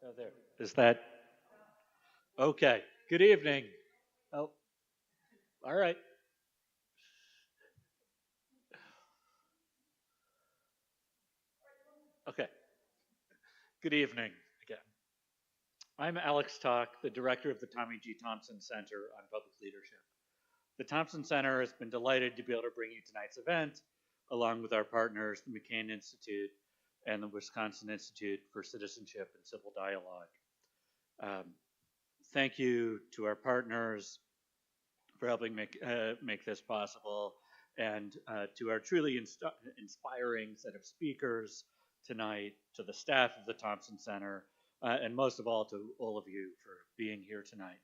Oh, there. Is that okay? Good evening. Oh, all right. Okay. Good evening again. I'm Alex Talk, the director of the Tommy G. Thompson Center on Public Leadership. The Thompson Center has been delighted to be able to bring you tonight's event, along with our partners, the McCain Institute and the Wisconsin Institute for Citizenship and Civil Dialogue. Um, Thank you to our partners for helping make this possible, and to our truly inspiring set of speakers tonight, to the staff of the Thompson Center, and most of all to all of you for being here tonight.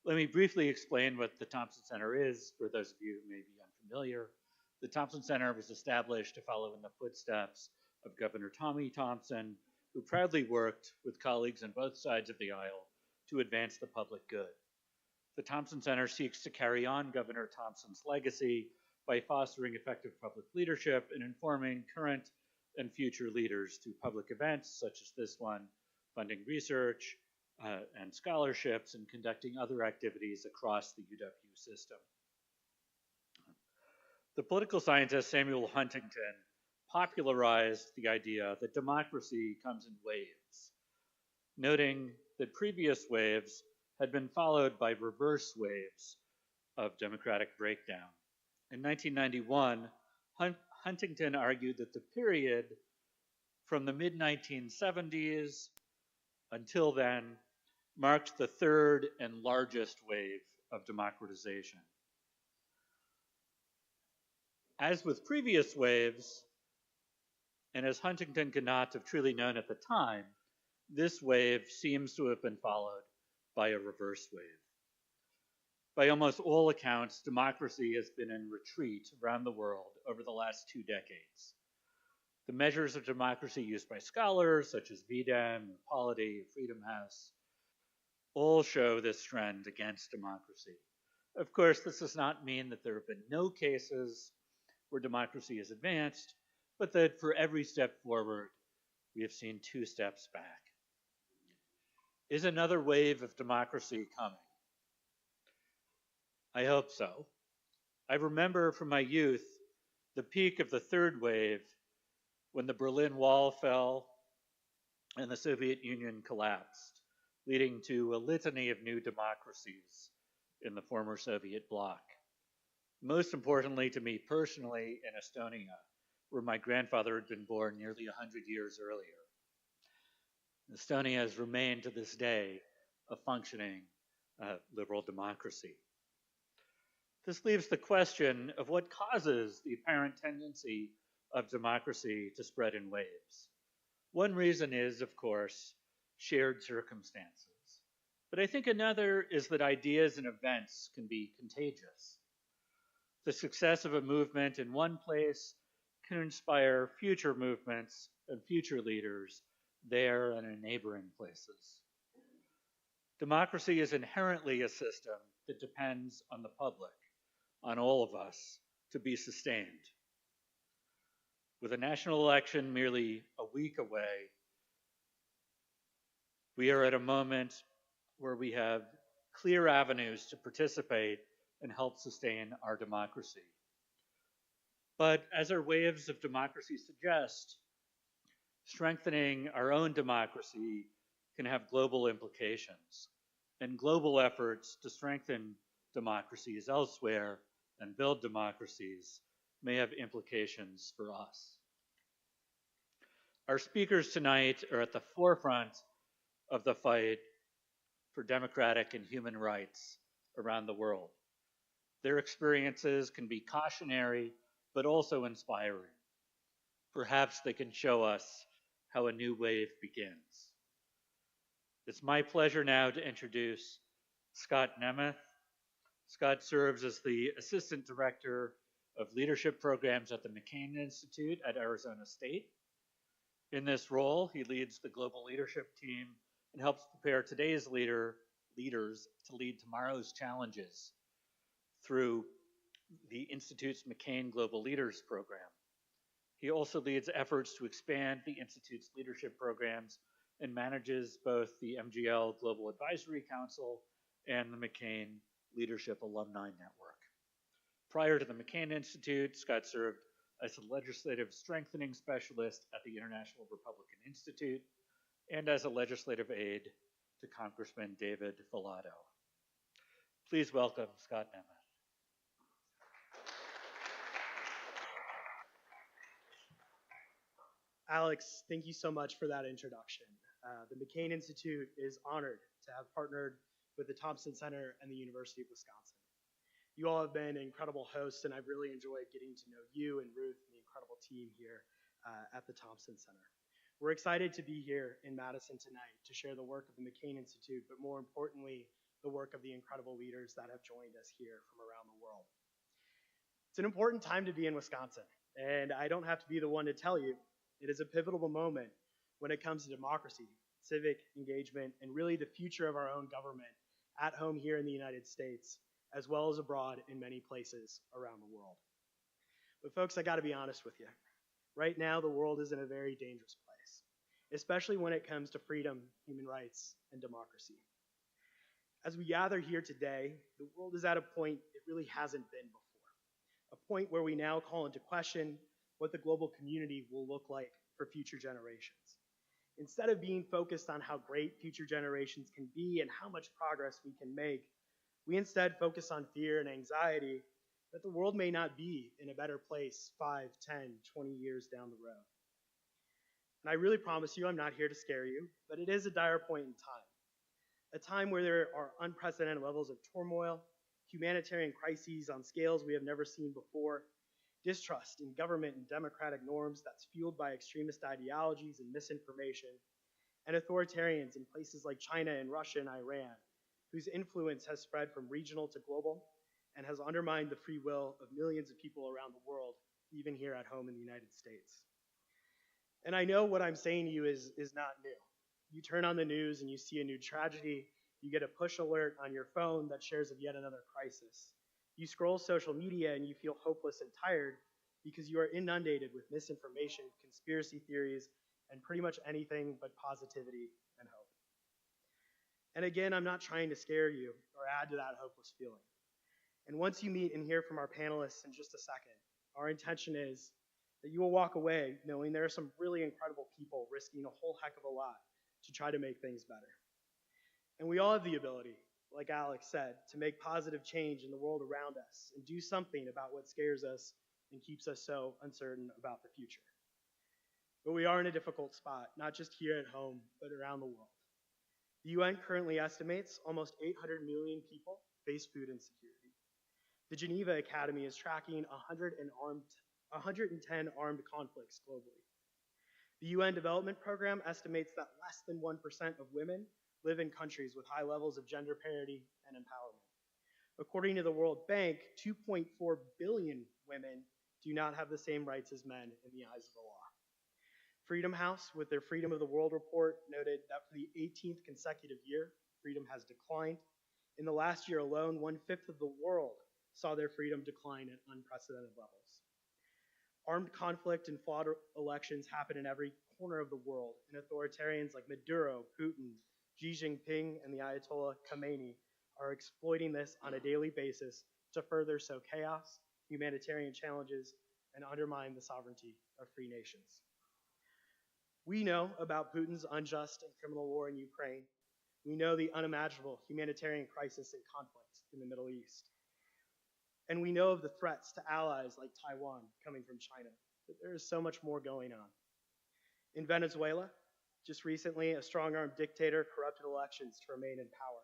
Let me briefly explain what the Thompson Center is for those of you who may be unfamiliar. The Thompson Center was established to follow in the footsteps of Governor Tommy Thompson, who proudly worked with colleagues on both sides of the aisle to advance the public good. The Thompson Center seeks to carry on Governor Thompson's legacy by fostering effective public leadership and informing current and future leaders through public events such as this one, funding research and scholarships, and conducting other activities across the UW system. The political scientist Samuel Huntington popularized the idea that democracy comes in waves, noting that previous waves had been followed by reverse waves of democratic breakdown. In 1991, Huntington argued that the period from the mid 1970s until then marked the third and largest wave of democratization. As with previous waves, and as Huntington could not have truly known at the time, this wave seems to have been followed by a reverse wave. By almost all accounts, democracy has been in retreat around the world over the last 2 decades. The measures of democracy used by scholars such as VDEM, Polity, Freedom House, all show this trend against democracy. Of course, this does not mean that there have been no cases where democracy has advanced, but that for every step forward, we have seen 2 steps back. Is another wave of democracy coming? I hope so. I remember from my youth the peak of the third wave when the Berlin Wall fell and the Soviet Union collapsed, leading to a litany of new democracies in the former Soviet bloc. Most importantly to me personally, in Estonia, where my grandfather had been born nearly 100 years earlier. Estonia has remained to this day a functioning liberal democracy. This leaves the question of what causes the apparent tendency of democracy to spread in waves. One reason is, of course, shared circumstances. But I think another is that ideas and events can be contagious. The success of a movement in one place can inspire future movements and future leaders there and in neighboring places. Democracy is inherently a system that depends on the public, on all of us, to be sustained. With a national election merely a week away, we are at a moment where we have clear avenues to participate and help sustain our democracy. But as our waves of democracy suggest, strengthening our own democracy can have global implications, and global efforts to strengthen democracies elsewhere and build democracies may have implications for us. Our speakers tonight are at the forefront of the fight for democratic and human rights around the world. Their experiences can be cautionary, but also inspiring. Perhaps they can show us how a new wave begins. It's my pleasure now to introduce Scott Nemeth. Scott serves as the Assistant Director of Leadership Programs at the McCain Institute at Arizona State. In this role, he leads the global leadership team and helps prepare today's leaders to lead tomorrow's challenges through the Institute's McCain Global Leaders Program. He also leads efforts to expand the Institute's leadership programs and manages both the MGL Global Advisory Council and the McCain Leadership Alumni Network. Prior to the McCain Institute, Scott served as a legislative strengthening specialist at the International Republican Institute and as a legislative aide to Congressman David Vallado. Please welcome Scott Nemeth. Alex, thank you so much for that introduction. The McCain Institute is honored to have partnered with the Thompson Center and the University of Wisconsin. You all have been incredible hosts, and I've really enjoyed getting to know you and Ruth and the incredible team here at the Thompson Center. We're excited to be here in Madison tonight to share the work of the McCain Institute, but more importantly, the work of the incredible leaders that have joined us here from around the world. It's an important time to be in Wisconsin, and I don't have to be the one to tell you. It is a pivotal moment when it comes to democracy, civic engagement, and really the future of our own government at home here in the United States, as well as abroad in many places around the world. But folks, I gotta be honest with you. Right now, the world is in a very dangerous place, especially when it comes to freedom, human rights, and democracy. As we gather here today, the world is at a point it really hasn't been before, a point where we now call into question what the global community will look like for future generations. Instead of being focused on how great future generations can be and how much progress we can make, we instead focus on fear and anxiety that the world may not be in a better place 5, 10, 20 years down the road. And I really promise you I'm not here to scare you, but it is a dire point in time. A time where there are unprecedented levels of turmoil, humanitarian crises on scales we have never seen before, distrust in government and democratic norms that's fueled by extremist ideologies and misinformation, and authoritarians in places like China and Russia and Iran, whose influence has spread from regional to global and has undermined the free will of millions of people around the world, even here at home in the United States. And I know what I'm saying to you is not new. You turn on the news and you see a new tragedy, you get a push alert on your phone that shares of yet another crisis. You scroll social media and you feel hopeless and tired because you are inundated with misinformation, conspiracy theories, and pretty much anything but positivity and hope. And again, I'm not trying to scare you or add to that hopeless feeling. And once you meet and hear from our panelists in just a second, our intention is that you will walk away knowing there are some really incredible people risking a whole heck of a lot to try to make things better. And we all have the ability, like Alex said, to make positive change in the world around us and do something about what scares us and keeps us so uncertain about the future. But we are in a difficult spot, not just here at home, but around the world. The UN currently estimates almost 800 million people face food insecurity. The Geneva Academy is tracking 110 armed conflicts globally. The UN Development Program estimates that less than 1% of women live in countries with high levels of gender parity and empowerment. According to the World Bank, 2.4 billion women do not have the same rights as men in the eyes of the law. Freedom House, with their Freedom of the World report, noted that for the 18th consecutive year, freedom has declined. In the last year alone, 1/5 of the world saw their freedom decline at unprecedented levels. Armed conflict and flawed elections happen in every corner of the world, and authoritarians like Maduro, Putin, Xi Jinping, and the Ayatollah Khamenei are exploiting this on a daily basis to further sow chaos, humanitarian challenges, and undermine the sovereignty of free nations. We know about Putin's unjust and criminal war in Ukraine. We know the unimaginable humanitarian crisis and conflict in the Middle East. And we know of the threats to allies like Taiwan coming from China, but there is so much more going on. In Venezuela, just recently, a strong-armed dictator corrupted elections to remain in power.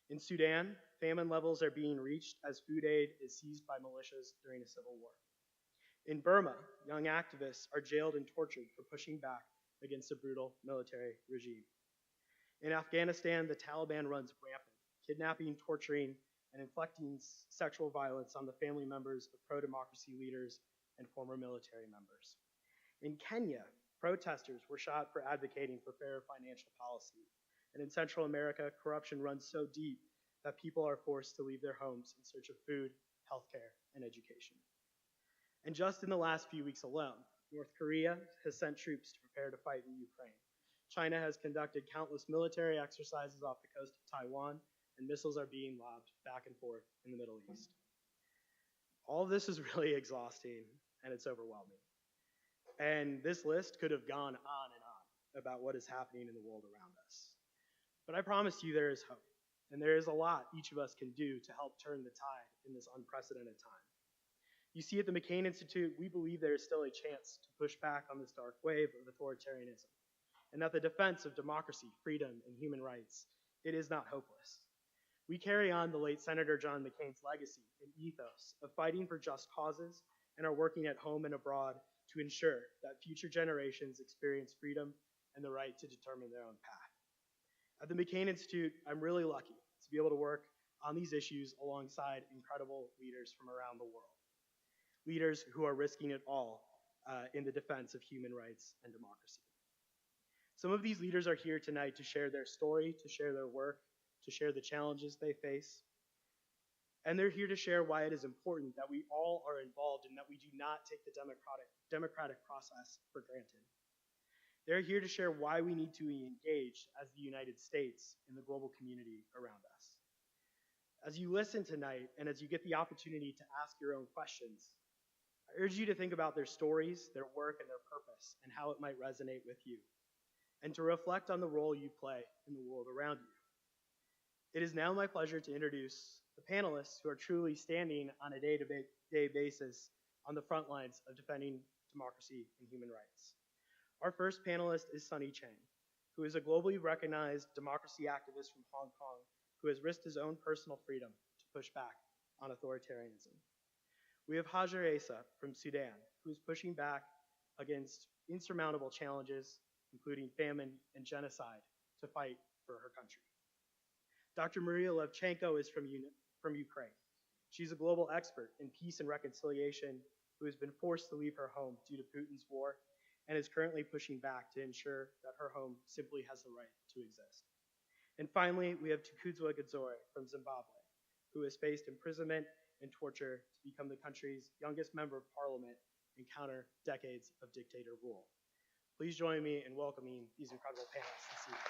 In Sudan, famine levels are being reached as food aid is seized by militias during a civil war. In Burma, young activists are jailed and tortured for pushing back against a brutal military regime. In Afghanistan, the Taliban runs rampant, kidnapping, torturing, and inflicting sexual violence on the family members of pro-democracy leaders and former military members. In Kenya, protesters were shot for advocating for fair financial policy. And in Central America, corruption runs so deep that people are forced to leave their homes in search of food, healthcare, and education. And just in the last few weeks alone, North Korea has sent troops to prepare to fight in Ukraine. China has conducted countless military exercises off the coast of Taiwan, and missiles are being lobbed back and forth in the Middle East. All of this is really exhausting and it's overwhelming. And this list could have gone on and on about what is happening in the world around us. But I promise you there is hope. And there is a lot each of us can do to help turn the tide in this unprecedented time. You see, at the McCain Institute, we believe there is still a chance to push back on this dark wave of authoritarianism, and that the defense of democracy, freedom, and human rights, it is not hopeless. We carry on the late Senator John McCain's legacy and ethos of fighting for just causes and are working at home and abroad to ensure that future generations experience freedom and the right to determine their own path. At the McCain Institute, I'm really lucky to be able to work on these issues alongside incredible leaders from around the world, leaders who are risking it all in the defense of human rights and democracy. Some of these leaders are here tonight to share their story, to share their work, to share the challenges they face. And they're here to share why it is important that we all are involved and that we do not take the democratic process for granted. They're here to share why we need to be engaged as the United States in the global community around us. As you listen tonight and as you get the opportunity to ask your own questions, I urge you to think about their stories, their work, and their purpose, and how it might resonate with you, and to reflect on the role you play in the world around you. It is now my pleasure to introduce the panelists who are truly standing on a day-to-day basis on the front lines of defending democracy and human rights. Our first panelist is Sunny Chang, who is a globally recognized democracy activist from Hong Kong who has risked his own personal freedom to push back on authoritarianism. We have Hajar Asa from Sudan, who is pushing back against insurmountable challenges, including famine and genocide, to fight for her country. Dr. Maria Levchenko is from Ukraine. She's a global expert in peace and reconciliation who has been forced to leave her home due to Putin's war and is currently pushing back to ensure that her home simply has the right to exist. And finally, we have Tukuzwa Gadzore from Zimbabwe, who has faced imprisonment and torture to become the country's youngest member of parliament and counter decades of dictator rule. Please join me in welcoming these incredible panelists this evening.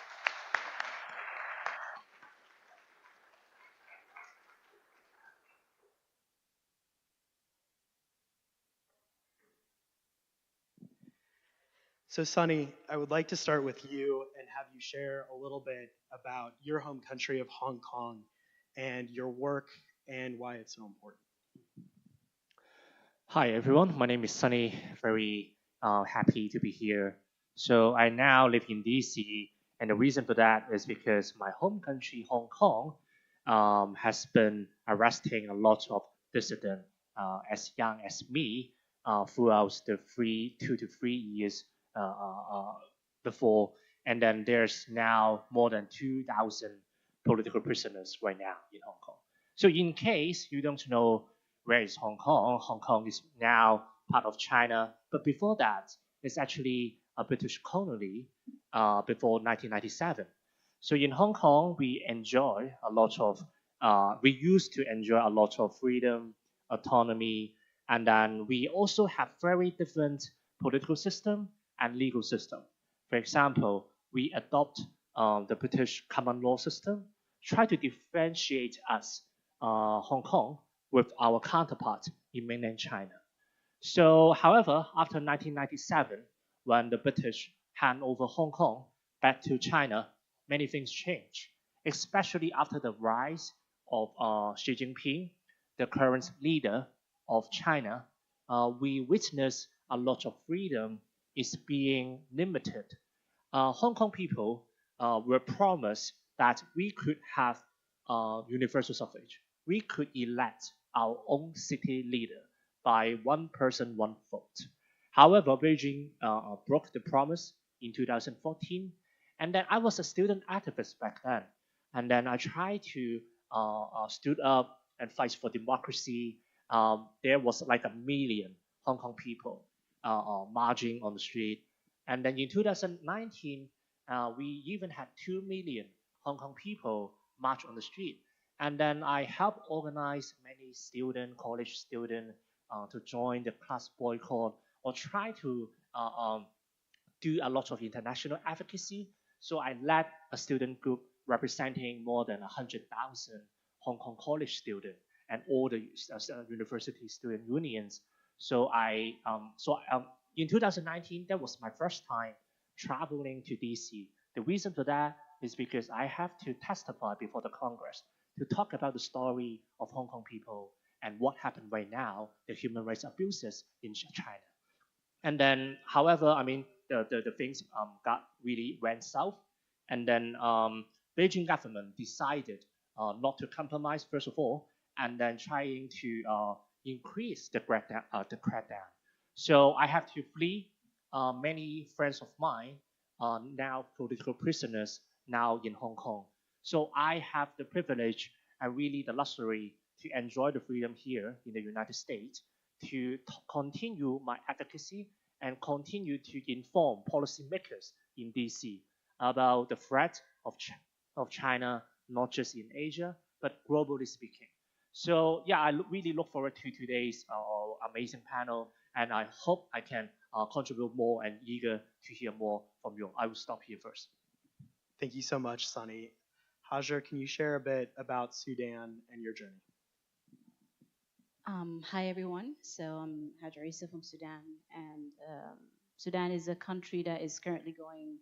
So, Sunny, I would like to start with you and have you share a little bit about your home country of Hong Kong and your work and why it's so important. Hi everyone, my name is Sunny. Very happy to be here. So I now live in DC, and the reason for that is because my home country, Hong Kong, has been arresting a lot of dissidents as young as me throughout the 2 to 3 years before, and then there's now more than 2,000 political prisoners right now in Hong Kong. So in case you don't know where is Hong Kong? Hong Kong is now part of China, but before that, it's actually a British colony before 1997. So in Hong Kong, we used to enjoy a lot of freedom, autonomy, and then we also have very different political system and legal system. For example, we adopt the British common law system, try to differentiate us, Hong Kong, with our counterpart in mainland China. So, however, after 1997, when the British hand over Hong Kong back to China, many things changed, especially after the rise of Xi Jinping, the current leader of China. We witness a lot of freedom is being limited. Hong Kong people were promised that we could have universal suffrage. We could elect our own city leader by one person, one vote. However, Beijing broke the promise in 2014, and then I was a student activist back then, and then I tried to stood up and fight for democracy. There was like a million Hong Kong people marching on the street, and then in 2019, we even had 2 million Hong Kong people march on the street. And then I helped organize many college students, to join the class boycott or try to do a lot of international advocacy. So I led a student group representing more than 100,000 Hong Kong college students and all the university student unions. So in 2019, that was my first time traveling to DC. The reason for that is because I have to testify before the Congress to talk about the story of Hong Kong people and what happened right now, the human rights abuses in China. And then, however, I mean, the things got really went south. And then Beijing government decided not to compromise, first of all, and then trying to increase the crackdown. So I have to flee. Many friends of mine are now political prisoners now in Hong Kong. So I have the privilege and really the luxury to enjoy the freedom here in the United States to continue my advocacy and continue to inform policymakers in DC about the threat of China, not just in Asia, but globally speaking. So yeah, really look forward to today's amazing panel, and I hope I can contribute more and eager to hear more from you. I will stop here first. Thank you so much, Sunny. Hajar, can you share a bit about Sudan and your journey? Hi everyone. So I'm Hajar Issa from Sudan, and Sudan is a country that is currently going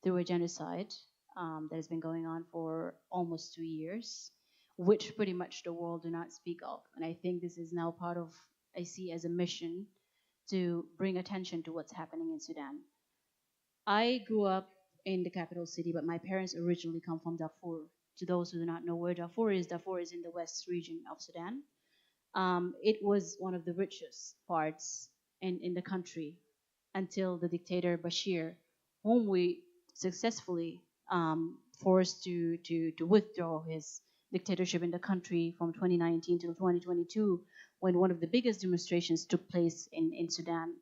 through a genocide that has been going on for almost 2 years, which pretty much the world do not speak of. And I think this is now part of I see as a mission to bring attention to what's happening in Sudan. I grew up in the capital city, but my parents originally come from Darfur. To those who do not know where Darfur is in the west region of Sudan. It was one of the richest parts in the country until the dictator Bashir, whom we successfully forced to withdraw his dictatorship in the country from 2019 to 2022, when one of the biggest demonstrations took place in Sudan.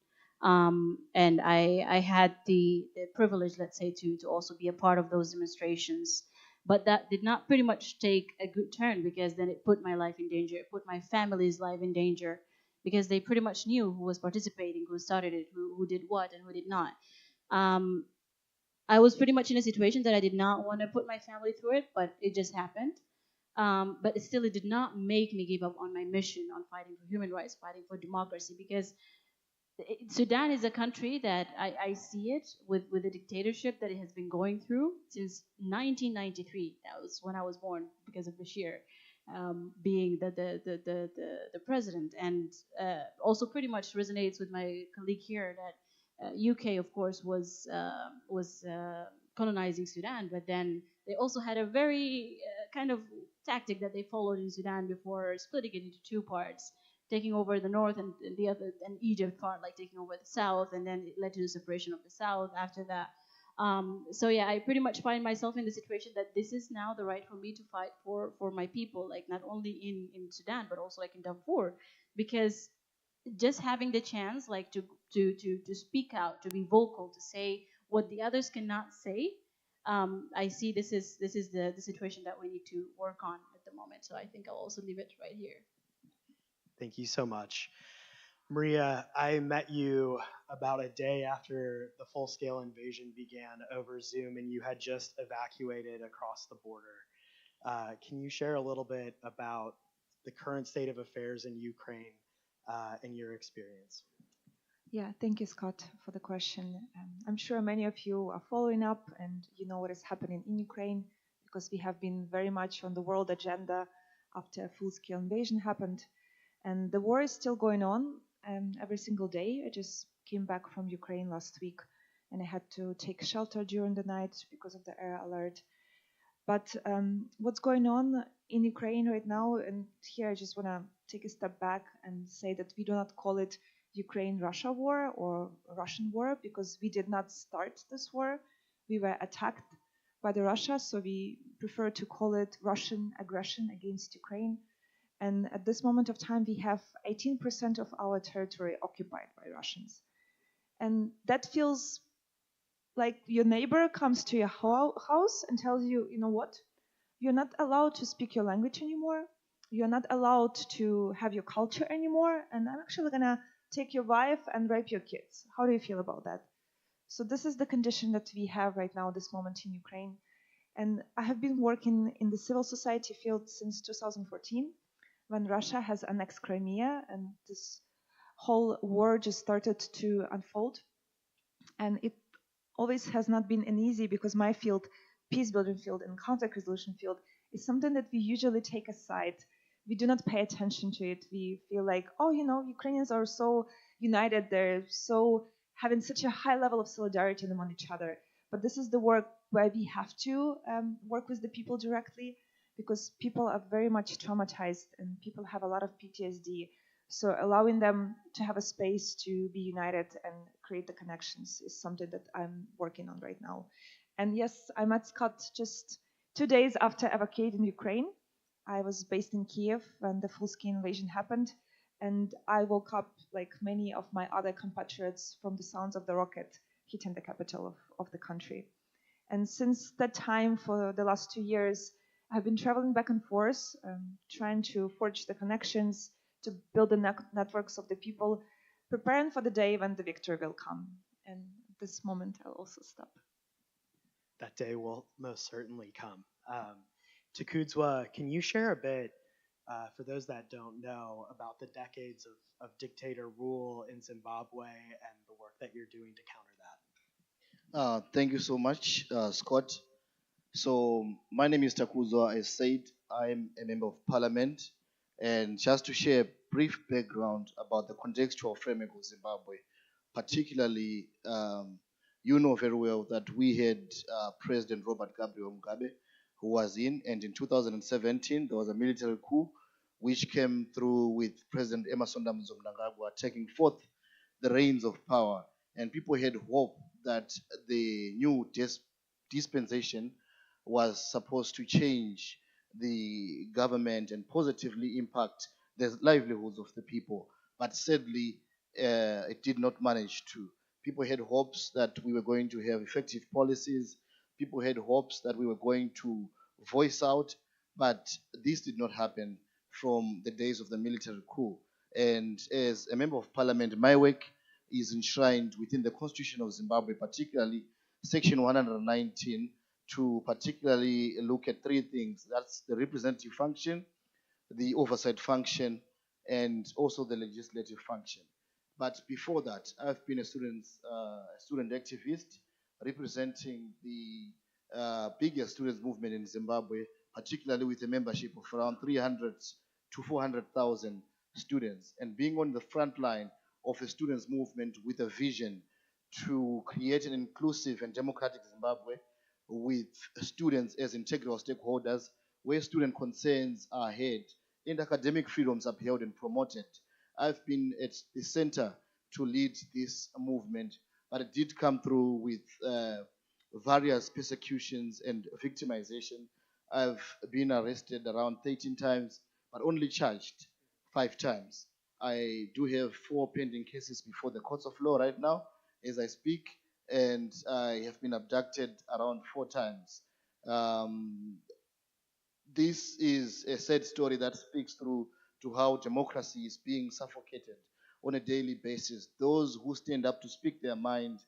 And I had the privilege, let's say, to also be a part of those demonstrations. But that did not pretty much take a good turn, because then it put my life in danger. It put my family's life in danger, because they pretty much knew who was participating, who started it, who did what, and who did not. Um, I was pretty much in a situation that I did not want to put my family through it, but it just happened. But it did not make me give up on my mission on fighting for human rights, fighting for democracy, because Sudan is a country that I see it with the dictatorship that it has been going through since 1993. That was when I was born, because of Bashir being the president, and also pretty much resonates with my colleague here that UK, of course, was colonizing Sudan, but then they also had a very kind of tactic that they followed in Sudan before splitting it into two parts, taking over the north and the other, and Egypt part, like taking over the south, and then it led to the separation of the south after that. So yeah, I pretty much find myself in the situation that this is now the right for me to fight for my people, like not only in Sudan but also like in Darfur, because just having the chance, like to speak out, to be vocal, to say what the others cannot say. I see this is the situation that we need to work on at the moment. So I think I'll also leave it right here. Thank you so much. Maria, I met you about a day after the full-scale invasion began over Zoom, and you had just evacuated across the border. Can you share a little bit about the current state of affairs in Ukraine and your experience? Yeah, thank you, Scott, for the question. I'm sure many of you are following up and you know what is happening in Ukraine, because we have been very much on the world agenda after a full-scale invasion happened. And the war is still going on every single day. I just came back from Ukraine last week, and I had to take shelter during the night because of the air alert. But what's going on in Ukraine right now, and here I just want to take a step back and say that we do not call it Ukraine-Russia war or Russian war, because we did not start this war. We were attacked by the Russia, so we prefer to call it Russian aggression against Ukraine. And at this moment of time, we have 18% of our territory occupied by Russians. And that feels like your neighbor comes to your house and tells you, you know what? You're not allowed to speak your language anymore. You're not allowed to have your culture anymore. And I'm actually going to take your wife and rape your kids. How do you feel about that? So this is the condition that we have right now, this moment in Ukraine. And I have been working in the civil society field since 2014, when Russia has annexed Crimea and this whole war just started to unfold. And it always has not been an easy, because my field, peace building field and conflict resolution field, is something that we usually take aside. We do not pay attention to it. We feel like, oh, Ukrainians are so united. They're so having such a high level of solidarity among each other. But this is the work where we have to work with the people directly, because people are very much traumatized and people have a lot of PTSD. So allowing them to have a space to be united and create the connections is something that I'm working on right now. And yes, I met Scott just 2 days after evacuating Ukraine. I was based in Kiev when the full-scale invasion happened, and I woke up like many of my other compatriots from the sounds of the rocket hitting the capital of the country. And since that time, for the last 2 years, I've been traveling back and forth, trying to forge the connections, to build the networks of the people, preparing for the day when the victory will come. And at this moment, I'll also stop. That day will most certainly come. Takudzwa, can you share a bit, for those that don't know, about the decades of dictator rule in Zimbabwe and the work that you're doing to counter that? Thank you so much, Scott. So, my name is Takuzo. As said, I'm a member of parliament. And just to share a brief background about the contextual framework of Zimbabwe, particularly, you know very well that we had President Robert Gabriel Mugabe, who was in, and in 2017, there was a military coup which came through with President Emerson Mnangagwa taking forth the reins of power. And people had hope that the new dispensation was supposed to change the government and positively impact the livelihoods of the people. But sadly, it did not manage to. People had hopes that we were going to have effective policies. People had hopes that we were going to voice out, but this did not happen from the days of the military coup. And as a member of parliament, my work is enshrined within the Constitution of Zimbabwe, particularly Section 119, to particularly look at three things. That's the representative function, the oversight function, and also the legislative function. But before that, I've been a student activist representing the biggest students movement in Zimbabwe, particularly with a membership of around 300 to 400,000 students, and being on the front line of a students movement with a vision to create an inclusive and democratic Zimbabwe with students as integral stakeholders, where student concerns are heard and academic freedoms upheld and promoted. I've been at the center to lead this movement, but it did come through with various persecutions and victimization. I've been arrested around 13 times, but only charged 5 times. I do have 4 pending cases before the courts of law right now as I speak, and I have been abducted around 4 times. Um, this is a sad story that speaks through to how democracy is being suffocated on a daily basis. Those who stand up to speak their mind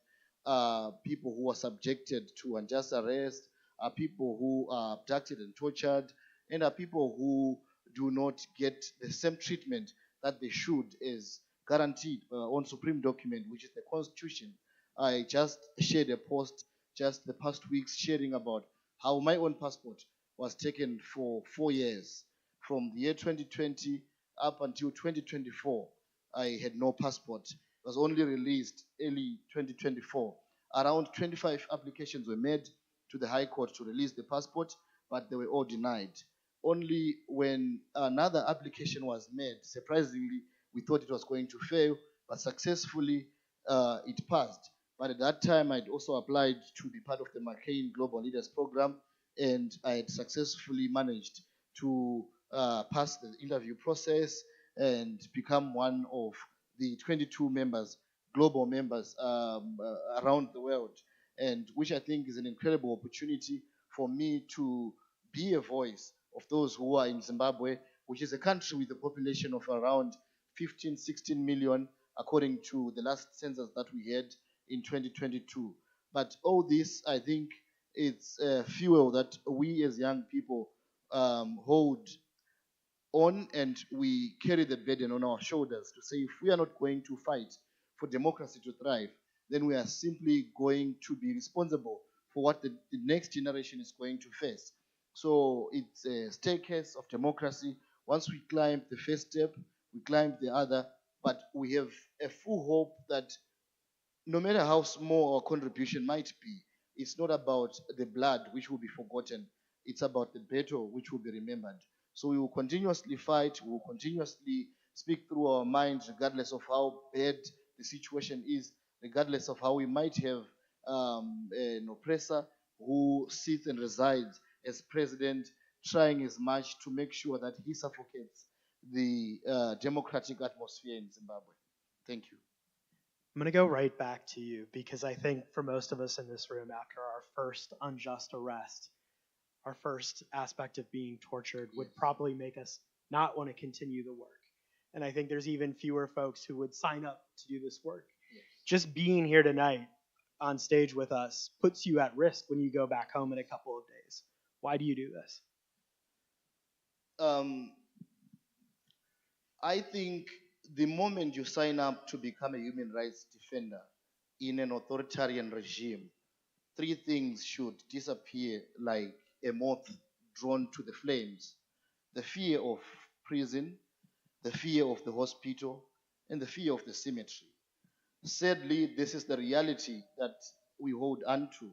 are people who are subjected to unjust arrest, are people who are abducted and tortured, and are people who do not get the same treatment that they should as guaranteed on Supreme document, which is the Constitution. I just shared a post just the past weeks sharing about how my own passport was taken for 4 years. From the year 2020 up until 2024, I had no passport. It was only released early 2024. Around 25 applications were made to the High Court to release the passport, but they were all denied. Only when another application was made, surprisingly, we thought it was going to fail, but successfully it passed. But at that time, I'd also applied to be part of the McCain Global Leaders Program, and I had successfully managed to pass the interview process and become one of the 22 members, global members around the world, and which I think is an incredible opportunity for me to be a voice of those who are in Zimbabwe, which is a country with a population of around 15, 16 million, according to the last census that we had in 2022. But all this, I think, it's fuel that we as young people hold on, and we carry the burden on our shoulders to say if we are not going to fight for democracy to thrive, then we are simply going to be responsible for what the next generation is going to face. So it's a staircase of democracy. Once we climb the first step, we climb the other, but we have a full hope that no matter how small our contribution might be, it's not about the blood which will be forgotten. It's about the battle which will be remembered. So we will continuously fight. We will continuously speak through our minds, regardless of how bad the situation is, regardless of how we might have an oppressor who sits and resides as president, trying as much to make sure that he suffocates the democratic atmosphere in Zimbabwe. Thank you. I'm going to go right back to you because I think for most of us in this room, after our first unjust arrest, our first aspect of being tortured would probably make us not want to continue the work. And I think there's even fewer folks who would sign up to do this work. Just being here tonight on stage with us puts you at risk when you go back home in a couple of days. Why do you do this? Um, I think the moment you sign up to become a human rights defender in an authoritarian regime, three things should disappear like a moth drawn to the flames: the fear of prison, the fear of the hospital, and the fear of the cemetery. Sadly, this is the reality that we hold on to.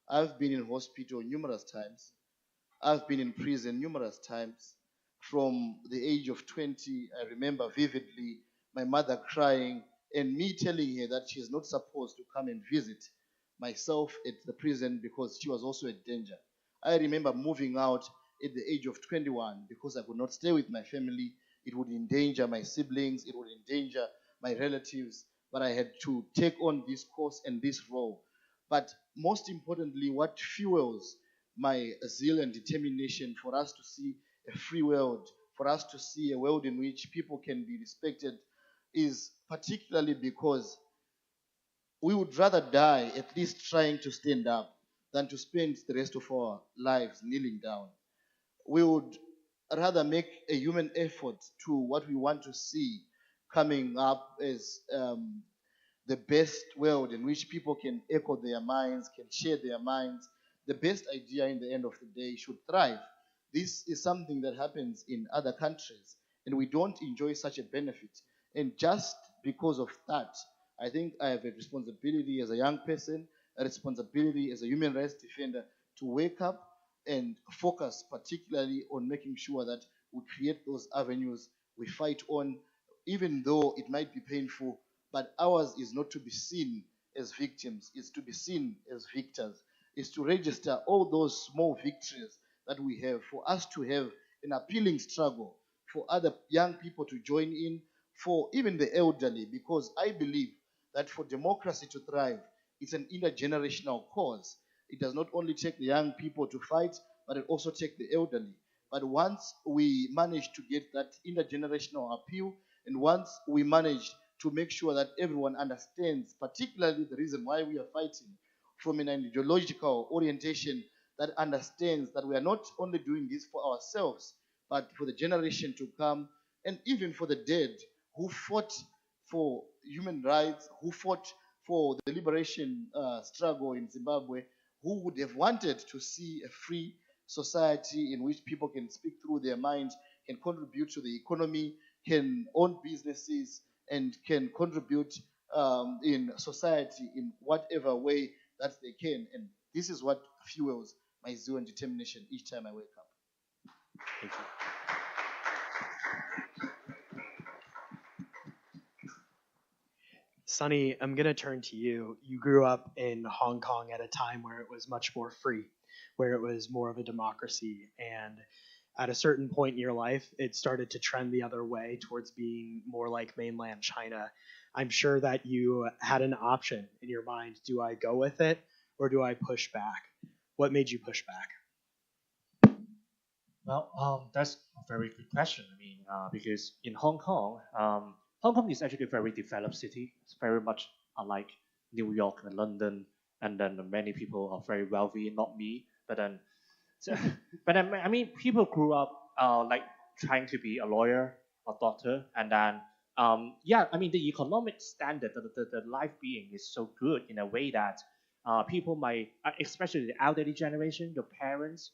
I've been in hospital numerous times. I've been in prison numerous times. From the age of 20, I remember vividly my mother crying and me telling her that she's not supposed to come and visit myself at the prison because she was also a danger. I remember moving out at the age of 21 because I could not stay with my family. It would endanger my siblings, it would endanger my relatives, but I had to take on this course and this role. But most importantly, what fuels my zeal and determination for us to see a free world, for us to see a world in which people can be respected, is particularly because we would rather die at least trying to stand up than to spend the rest of our lives kneeling down. We would rather make a human effort to what we want to see coming up as the best world in which people can echo their minds, can share their minds. The best idea in the end of the day should thrive. This is something that happens in other countries, and we don't enjoy such a benefit. And just because of that, I think I have a responsibility as a young person, a responsibility as a human rights defender to wake up and focus particularly on making sure that we create those avenues, we fight on, even though it might be painful, but ours is not to be seen as victims, it's to be seen as victors. Is to register all those small victories that we have, for us to have an appealing struggle, for other young people to join in, for even the elderly, because I believe that for democracy to thrive, it's an intergenerational cause. It does not only take the young people to fight, but it also takes the elderly. But once we manage to get that intergenerational appeal, and once we manage to make sure that everyone understands, particularly the reason why we are fighting, from an ideological orientation that understands that we are not only doing this for ourselves, but for the generation to come, and even for the dead who fought for human rights, who fought for the liberation struggle in Zimbabwe, who would have wanted to see a free society in which people can speak through their minds, can contribute to the economy, can own businesses, and can contribute in society in whatever way that they can. And this is what fuels my zeal and determination each time I wake up. Thank you. Sunny, I'm going to turn to you. You grew up in Hong Kong at a time where it was much more free, where it was more of a democracy. And at a certain point in your life, it started to trend the other way towards being more like mainland China. I'm sure that you had an option in your mind. Do I go with it or do I push back? What made you push back? Well, that's a very good question. I mean, because in Hong Kong is actually a very developed city. It's very much unlike New York and London, and then many people are very wealthy, not me, but then so, but I mean, people grew up like trying to be a lawyer or doctor, and then yeah, I mean, the economic standard, the life being is so good in a way that people might, especially the elderly generation, your parents,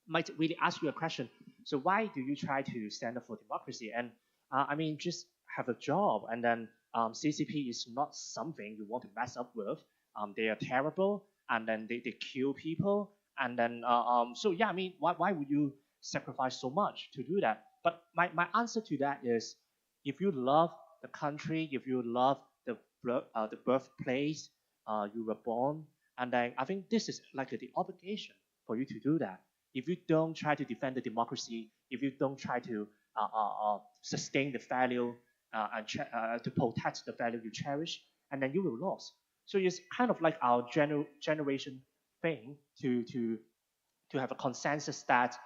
might really ask you a question. So why do you try to stand up for democracy? And I mean, just have a job, and then CCP is not something you want to mess up with. They are terrible, and then they kill people, and then so yeah, I mean, why would you sacrifice so much to do that? But my answer to that is, if you love the country, if you love the birthplace you were born, and then I think this is like the obligation for you to do that. If you don't try to defend the democracy, if you don't try to sustain the value to protect the value you cherish, and then you will lose. So it's kind of like our generation thing to have a consensus that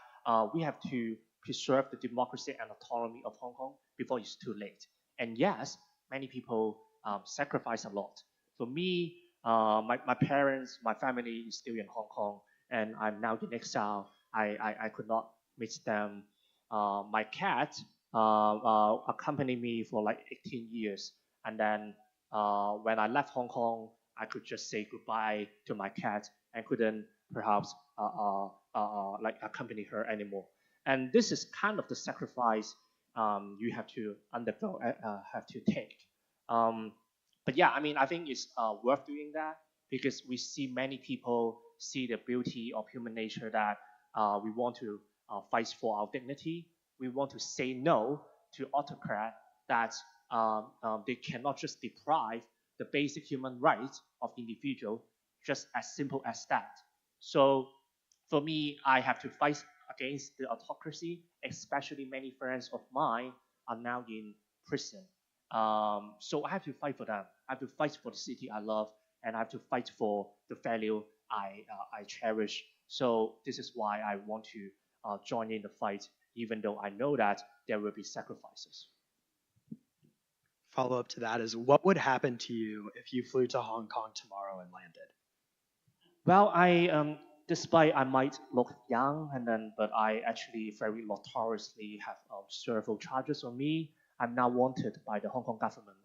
we have to preserve the democracy and autonomy of Hong Kong before it's too late. And yes, many people sacrifice a lot. For me, my parents, my family is still in Hong Kong, and I'm now in exile. I could not meet them. My cat accompanied me for like 18 years. And then when I left Hong Kong, I could just say goodbye to my cat and couldn't perhaps like accompany her anymore. And this is kind of the sacrifice you have to undergo, have to take. Um, but yeah, I mean, I think it's worth doing that because we see many people see the beauty of human nature that we want to fight for our dignity. We want to say no to autocrat that they cannot just deprive the basic human rights of individual just as simple as that. So for me, I have to fight against the autocracy, especially many friends of mine are now in prison. So I have to fight for them. I have to fight for the city I love, and I have to fight for the value I cherish. So this is why I want to join in the fight, even though I know that there will be sacrifices. Follow up to that is what would happen to you if you flew to Hong Kong tomorrow and landed? Well, despite I might look young, and then, but I actually very notoriously have several charges on me. I'm now wanted by the Hong Kong government.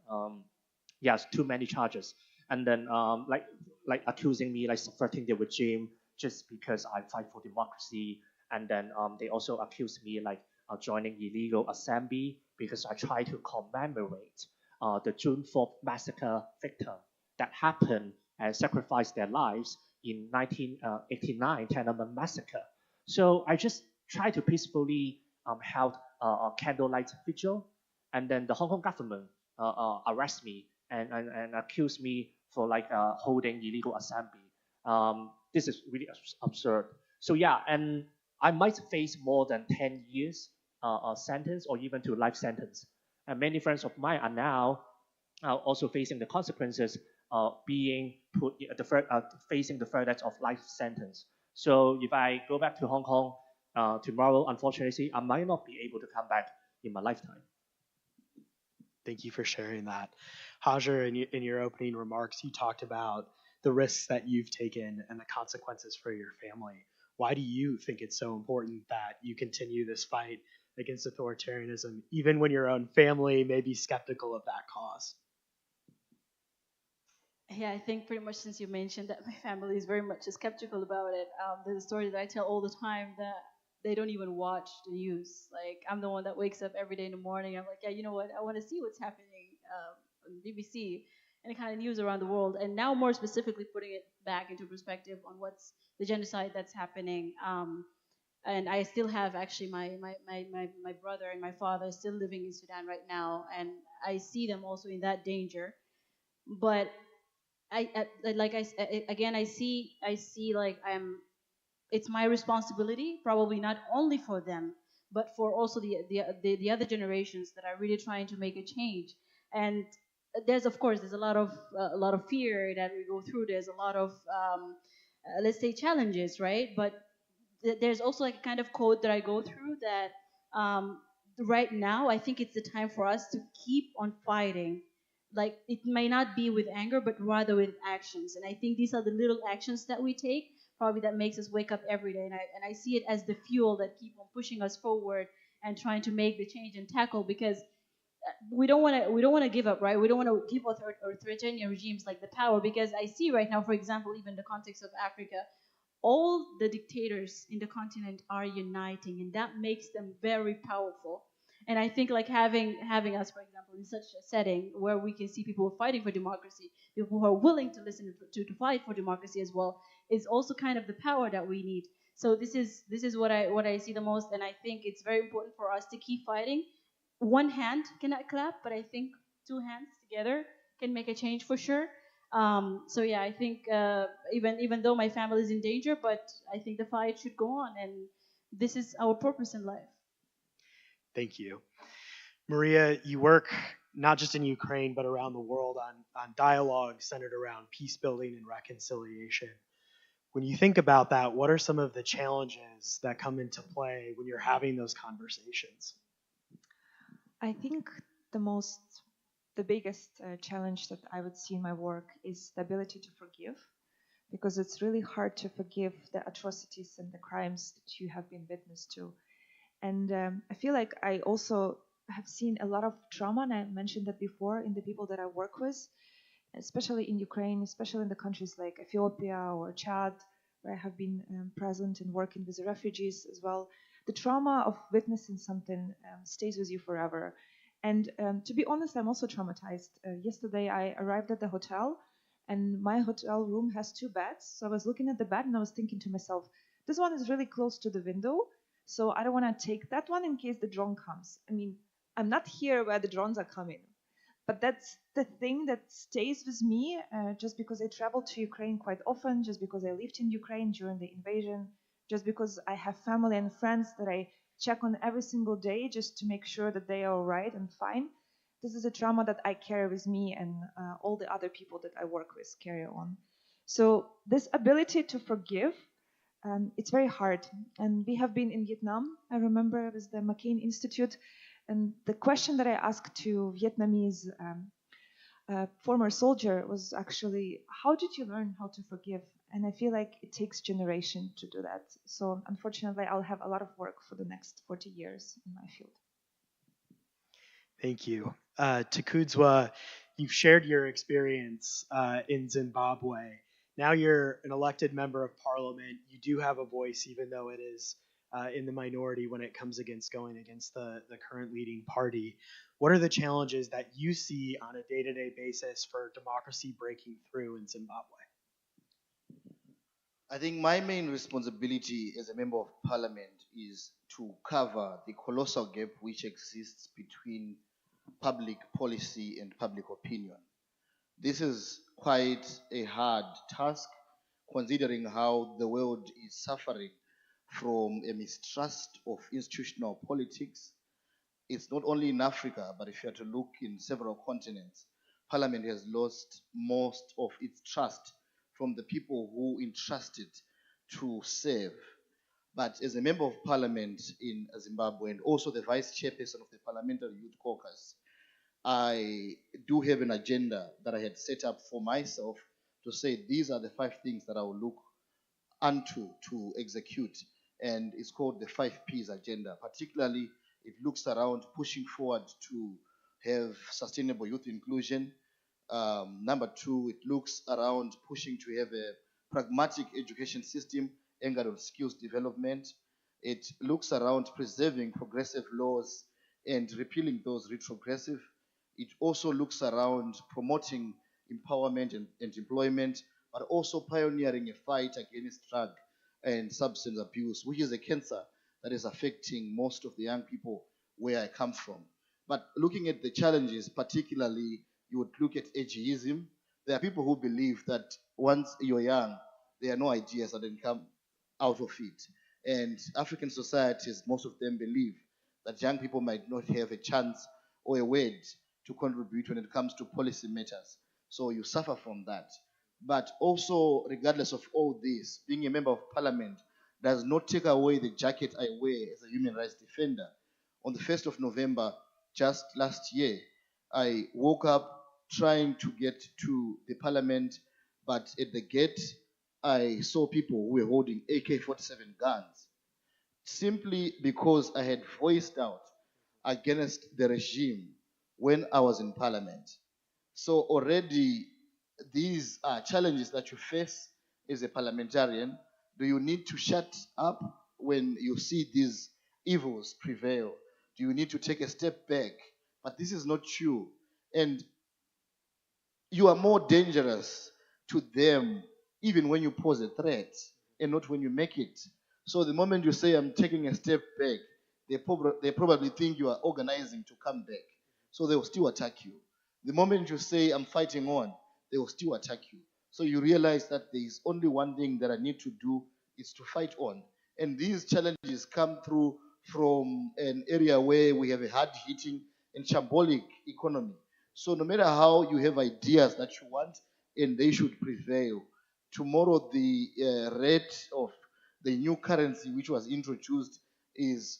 Yes, too many charges, and then like accusing me like subverting the regime just because I fight for democracy, and then they also accuse me like joining illegal assembly because I try to commemorate the June 4th massacre victim that happened and sacrificed their lives in 1989 Tiananmen massacre. So I just try to peacefully held a candlelight vigil, and then the Hong Kong government arrest me and accuse me for like holding illegal assembly. This is really absurd. So yeah, and I might face more than 10 years sentence or even to life sentence. And many friends of mine are now also facing the consequences being put facing the verdict of life sentence. So if I go back to Hong Kong tomorrow, unfortunately, I might not be able to come back in my lifetime. Thank you for sharing that. Hajar, in your opening remarks, you talked about the risks that you've taken and the consequences for your family. Why do you think it's so important that you continue this fight against authoritarianism, even when your own family may be skeptical of that cause? Yeah, I think pretty much since you mentioned that my family is very much skeptical about it. There's a story that I tell all the time that they don't even watch the news. Like I'm the one that wakes up every day in the morning. I'm like, yeah, you know what? I want to see what's happening on BBC and the kind of news around the world. And now more specifically, putting it back into perspective on what's the genocide that's happening. And I still have actually my brother and my father still living in Sudan right now, and I see them also in that danger. But like again I see like it's my responsibility probably not only for them but for also the other generations that are really trying to make a change. And there's of course there's a lot of fear that we go through. There's a lot of let's say challenges, right? But there's also like a kind of code that I go through that right now I think it's the time for us to keep on fighting like it may not be with anger, but rather with actions. And I think these are the little actions that we take, probably that makes us wake up every day. And I see it as the fuel that keep on pushing us forward and trying to make the change and tackle, because we don't want to give up, right? We don't want to give authoritarian regimes like the power, because I see right now, for example, even the context of Africa, all the dictators in the continent are uniting, and that makes them very powerful. And I think like having us, for example, in such a setting where we can see people fighting for democracy, people who are willing to listen to fight for democracy as well, is also kind of the power that we need. So this is what I see the most, and I think it's very important for us to keep fighting. One hand cannot clap, but I think two hands together can make a change for sure. So yeah, I think even though my family is in danger, but I think the fight should go on, and this is our purpose in life. Thank you. Maria, you work not just in Ukraine, but around the world on dialogue centered around peace building and reconciliation. When you think about that, what are some of the challenges that come into play when you're having those conversations? I think the most, the biggest challenge that I would see in my work is the ability to forgive, because it's really hard to forgive the atrocities and the crimes that you have been witness to. And I feel like I also have seen a lot of trauma, and I mentioned that before, in the people that I work with, especially in Ukraine, especially in the countries like Ethiopia or Chad, where I have been present and working with the refugees as well. The trauma of witnessing something stays with you forever. And to be honest, I'm also traumatized. Yesterday, I arrived at the hotel, and my hotel room has two beds. So I was looking at the bed, and I was thinking to myself, this one is really close to the window, so I don't want to take that one in case the drone comes. I mean, I'm not here where the drones are coming, but that's the thing that stays with me, just because I travel to Ukraine quite often, just because I lived in Ukraine during the invasion, just because I have family and friends that I check on every single day just to make sure that they are all right and fine. This is a trauma that I carry with me, and all the other people that I work with carry on. So this ability to forgive, it's very hard. And we have been in Vietnam. I remember with the McCain Institute, and the question that I asked to Vietnamese former soldier was actually, how did you learn how to forgive? And I feel like it takes generation to do that. So unfortunately, I'll have a lot of work for the next 40 years in my field. Thank you. Takudzwa, you've shared your experience in Zimbabwe. Now you're an elected member of parliament. You do have a voice, even though it is in the minority when it comes against going against the current leading party. What are the challenges that you see on a day-to-day basis for democracy breaking through in Zimbabwe? I think my main responsibility as a member of parliament is to cover the colossal gap which exists between public policy and public opinion. This is quite a hard task considering how the world is suffering from a mistrust of institutional politics. It's not only in Africa, but if you are to look in several continents, Parliament has lost most of its trust from the people who entrusted to serve. But as a member of Parliament in Zimbabwe and also the vice chairperson of the Parliamentary Youth Caucus, I do have an agenda that I had set up for myself to say these are the 5 things that I will look unto to execute. And it's called the 5 Ps agenda. Particularly, it looks around pushing forward to have sustainable youth inclusion. Number 2, it looks around pushing to have a pragmatic education system anchored on skills development. It looks around preserving progressive laws and repealing those retrogressive. It also looks around promoting empowerment and employment, but also pioneering a fight against drug and substance abuse, which is a cancer that is affecting most of the young people where I come from. But looking at the challenges, particularly, you would look at ageism. There are people who believe that once you're young, there are no ideas that can come out of it. And African societies, most of them believe that young people might not have a chance or a word to contribute when it comes to policy matters. So you suffer from that. But also, regardless of all this, being a member of parliament does not take away the jacket I wear as a human rights defender. On the 1st of November, just last year, I woke up trying to get to the parliament, but at the gate, I saw people who were holding AK-47 guns simply because I had voiced out against the regime when I was in parliament. So already these are challenges that you face as a parliamentarian. Do you need to shut up when you see these evils prevail? Do you need to take a step back? But this is not you. And you are more dangerous to them even when you pose a threat and not when you make it. So the moment you say, I'm taking a step back, they probably think you are organizing to come back. So they will still attack you. The moment you say, I'm fighting on, they will still attack you. So you realize that there is only one thing that I need to do is to fight on. And these challenges come through from an area where we have a hard hitting and shambolic economy. So no matter how you have ideas that you want, and they should prevail. Tomorrow, the rate of the new currency which was introduced is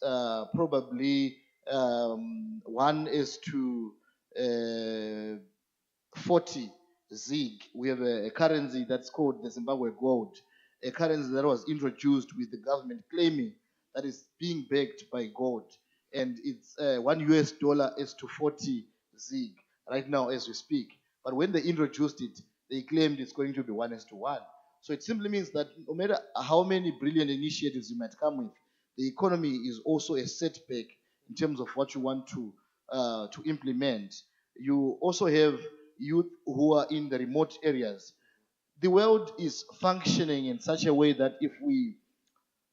probably 1:40 ZiG. We have a currency that's called the Zimbabwe gold, a currency that was introduced with the government claiming that is being backed by gold. And it's $1 is to 40 ZiG right now as we speak. But when they introduced it, they claimed it's going to be 1:1. So it simply means that no matter how many brilliant initiatives you might come with, the economy is also a setback in terms of what you want to implement. You also have youth who are in the remote areas. The world is functioning in such a way that if we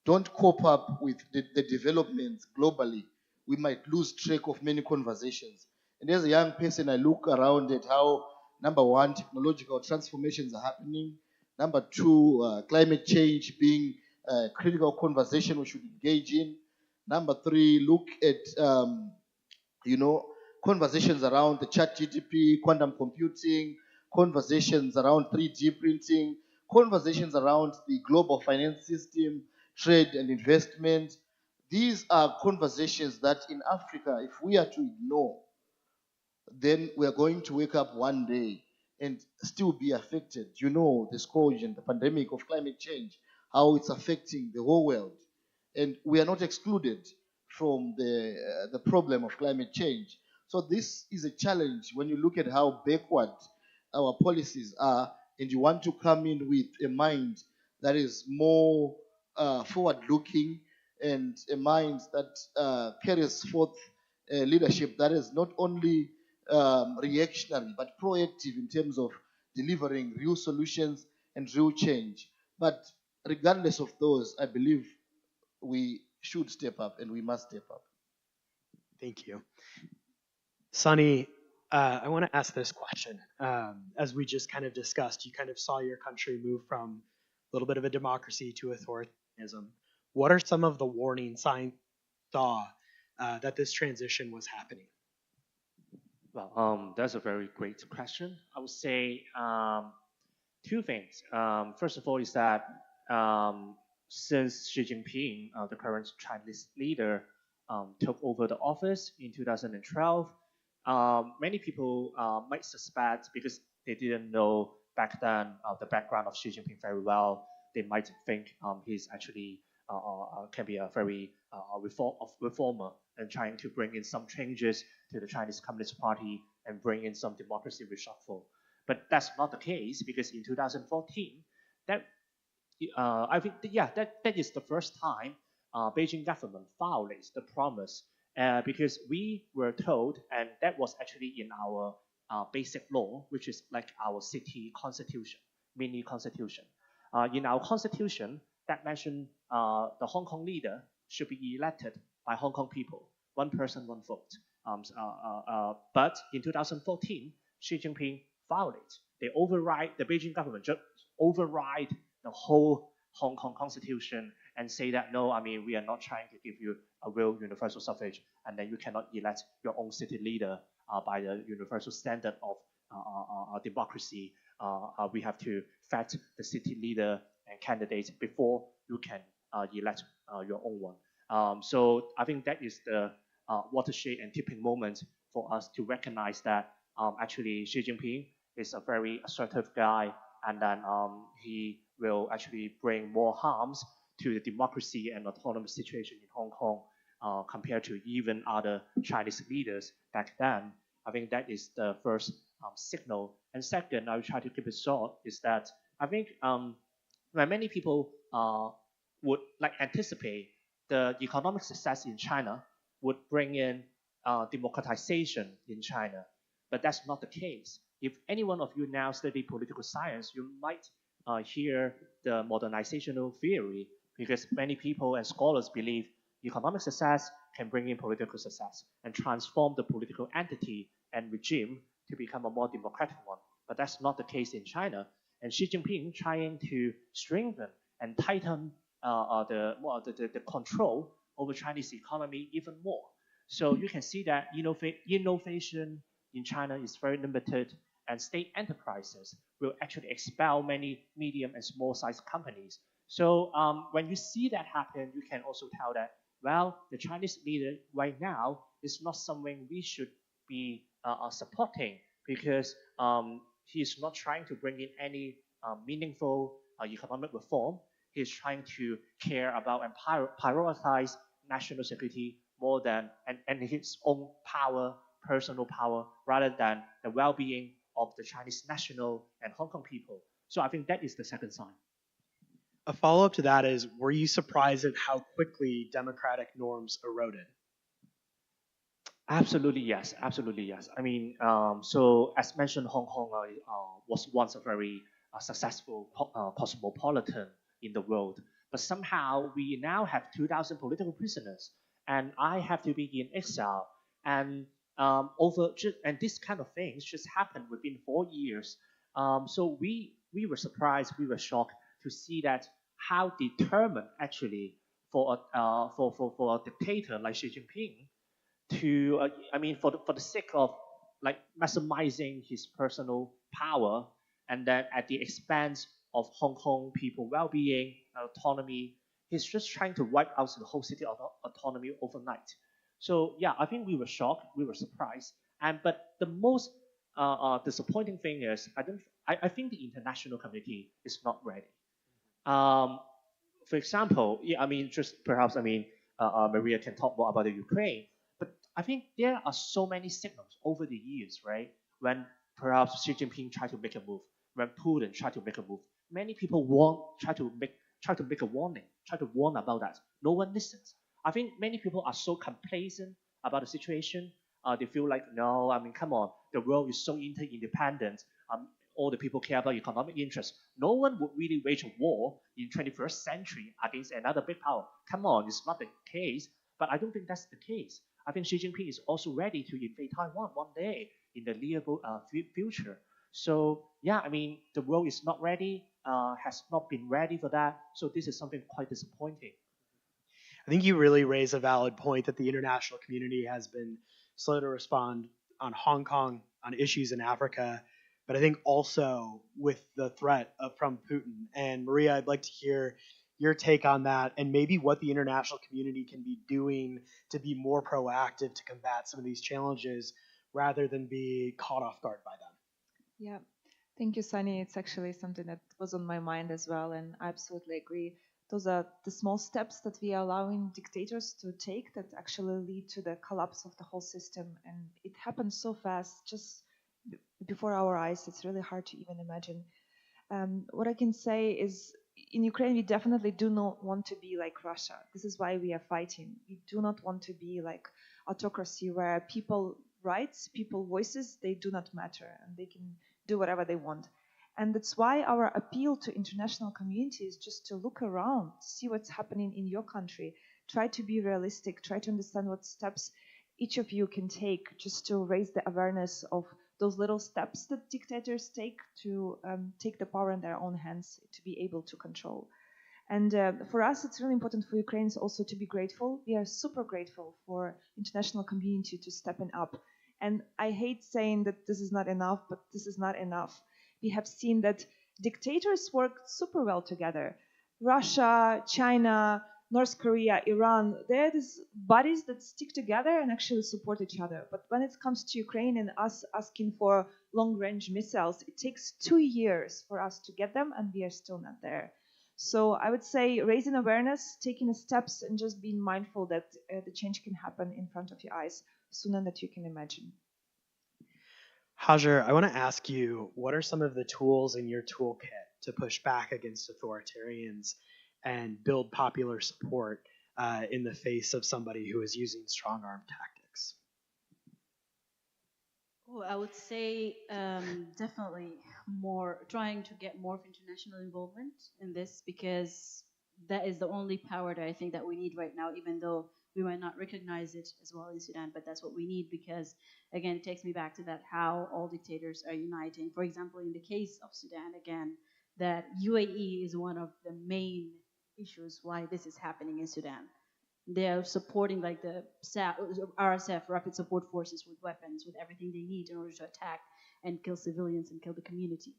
don't cope up with the developments globally, we might lose track of many conversations. And as a young person, I look around at how, number one, technological transformations are happening. Number two, climate change being a critical conversation we should engage in. Number three, look at you know, conversations around the chat GTP, quantum computing, conversations around 3D printing, conversations around the global finance system, trade and investment. These are conversations that in Africa, if we are to ignore, then we are going to wake up one day and still be affected. You know, the scourge and the pandemic of climate change, how it's affecting the whole world. And we are not excluded from the problem of climate change. So this is a challenge when you look at how backward our policies are, and you want to come in with a mind that is more forward-looking and a mind that carries forth leadership that is not only reactionary but proactive in terms of delivering real solutions and real change. But regardless of those, I believe we should step up and we must step up. Thank you. Sunny, I want to ask this question. As we just kind of discussed, you kind of saw your country move from a little bit of a democracy to authoritarianism. What are some of the warning signs you saw that this transition was happening? Well, that's a very great question. I would say two things. First of all, is that since Xi Jinping, the current Chinese leader, took over the office in 2012, many people might suspect, because they didn't know back then the background of Xi Jinping very well, they might think he's actually can be a very reformer and trying to bring in some changes to the Chinese Communist Party and bring in some democracy reshuffle. But that's not the case, because in 2014, that I think that is the first time Beijing government violates the promise, because we were told, and that was actually in our basic law, which is like our city constitution, mini constitution. In our constitution, that mentioned the Hong Kong leader should be elected by Hong Kong people, one person, one vote. But in 2014, Xi Jinping violates. They override, the Beijing government just override the whole Hong Kong constitution and say that, no, I mean, we are not trying to give you a real universal suffrage, and then you cannot elect your own city leader by the universal standard of democracy. We have to vet the city leader and candidate before you can elect your own one. So I think that is the watershed and tipping moment for us to recognize that actually Xi Jinping is a very assertive guy, and then he will actually bring more harms to the democracy and autonomous situation in Hong Kong compared to even other Chinese leaders back then. I think that is the first signal. And second, I will try to keep it short, is that I think when many people would like anticipate the economic success in China would bring in democratization in China, but that's not the case. If any one of you now study political science, you might hear the modernizational theory, because many people and scholars believe economic success can bring in political success and transform the political entity and regime to become a more democratic one. But that's not the case in China. And Xi Jinping trying to strengthen and tighten the control over Chinese economy even more. So you can see that innovation in China is very limited, and state enterprises will actually expel many medium and small sized companies. So when you see that happen, you can also tell that, well, the Chinese leader right now is not something we should be supporting, because he's not trying to bring in any meaningful economic reform. He's trying to care about and prioritize national security more than and his own power, personal power, rather than the well-being of the Chinese national and Hong Kong people. So I think that is the second sign. A follow-up to that is, were you surprised at how quickly democratic norms eroded? Absolutely yes. Absolutely yes. I mean, so as mentioned, Hong Kong was once a very successful cosmopolitan in the world, but somehow we now have 2,000 political prisoners, and I have to be in exile, and and this kind of things just happened within 4 years. So we were surprised, we were shocked to see that how determined actually for a dictator like Xi Jinping to I mean for the sake of like maximizing his personal power, and then at the expense of Hong Kong people well-being and autonomy, he's just trying to wipe out the whole city of autonomy overnight. So yeah, I think we were shocked, we were surprised, and but the most disappointing thing is I think the international community is not ready. um, for example, yeah, I mean, just perhaps, I mean, Maria can talk more about the Ukraine, but I think there are so many signals over the years, right? When perhaps Xi Jinping tried to make a move, when Putin tried to make a move, many people try to make a warning, try to warn about that. No one listens. I think many people are so complacent about the situation. They feel like, no, I mean, come on, the world is so interdependent. All the people care about economic interests. No one would really wage a war in 21st century against another big power. Come on, it's not the case. But I don't think that's the case. I think Xi Jinping is also ready to invade Taiwan one day in the near future. So yeah, I mean, the world is not ready, has not been ready for that. So this is something quite disappointing. I think you really raise a valid point that the international community has been slow to respond on Hong Kong, on issues in Africa, but I think also with the threat from Putin. And Maria, I'd like to hear your take on that, and maybe what the international community can be doing to be more proactive to combat some of these challenges rather than be caught off guard by them. Yeah, thank you, Sunny. It's actually something that was on my mind as well, and I absolutely agree. Those are the small steps that we are allowing dictators to take that actually lead to the collapse of the whole system. And it happens so fast, just before our eyes. It's really hard to even imagine. What I can say is, in Ukraine, we definitely do not want to be like Russia. This is why we are fighting. We do not want to be like autocracy, where people rights, people voices, they do not matter, and they can do whatever they want. And that's why our appeal to international community is just to look around, see what's happening in your country, try to be realistic, try to understand what steps each of you can take just to raise the awareness of those little steps that dictators take to take the power in their own hands, to be able to control. And for us, it's really important for Ukrainians also to be grateful. We are super grateful for international community to stepping up. And I hate saying that this is not enough, but this is not enough. We have seen that dictators work super well together. Russia, China, North Korea, Iran, they're these bodies that stick together and actually support each other. But when it comes to Ukraine and us asking for long-range missiles, it takes 2 years for us to get them, and we are still not there. So I would say raising awareness, taking the steps, and just being mindful that the change can happen in front of your eyes sooner than you can imagine. Hajar, I want to ask you, what are some of the tools in your toolkit to push back against authoritarians and build popular support in the face of somebody who is using strong arm tactics? Oh, I would say definitely more trying to get more of international involvement in this because that is the only power that I think that we need right now, even though we might not recognize it as well in Sudan, but that's what we need because again, it takes me back to that how all dictators are uniting. For example, in the case of Sudan, again, that UAE is one of the main issues why this is happening in Sudan. They're supporting like the RSF, Rapid Support Forces, with weapons, with everything they need in order to attack and kill civilians and kill the community.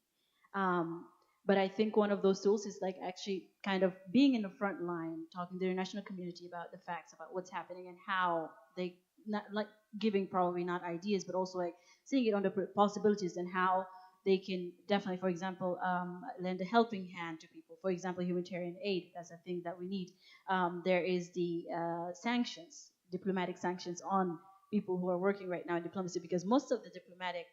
Um, but I think one of those tools is like actually kind of being in the front line, talking to the international community about the facts, about what's happening and how they not like giving probably not ideas, but also like seeing it on the possibilities and how they can definitely, for example, lend a helping hand to people. For example, humanitarian aid, that's a thing that we need. There is the sanctions, diplomatic sanctions on people who are working right now in diplomacy, because most of the diplomatic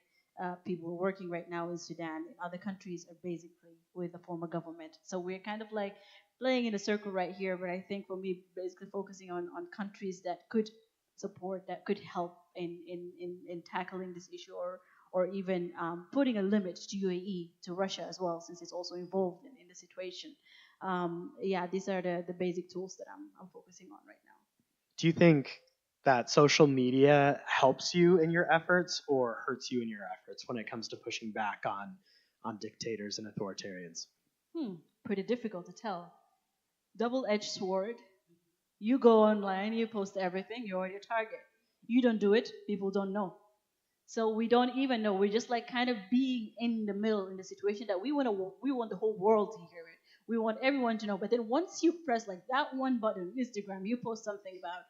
people who are working right now in Sudan and other countries are basically with the former government. So we're kind of like playing in a circle right here, but I think for me, basically focusing on countries that could support, that could help in tackling this issue, or even putting a limit to UAE, to Russia as well, since it's also involved in the situation. Yeah, these are the basic tools that I'm focusing on right now. Do you think that social media helps you in your efforts or hurts you in your efforts when it comes to pushing back on dictators and authoritarians? Pretty difficult to tell. Double-edged sword. You go online, you post everything, you're your target. You don't do it, people don't know. So we don't even know. We're just like kind of being in the middle in the situation that we want the whole world to hear it. We want everyone to know. But then once you press like that one button, Instagram, you post something about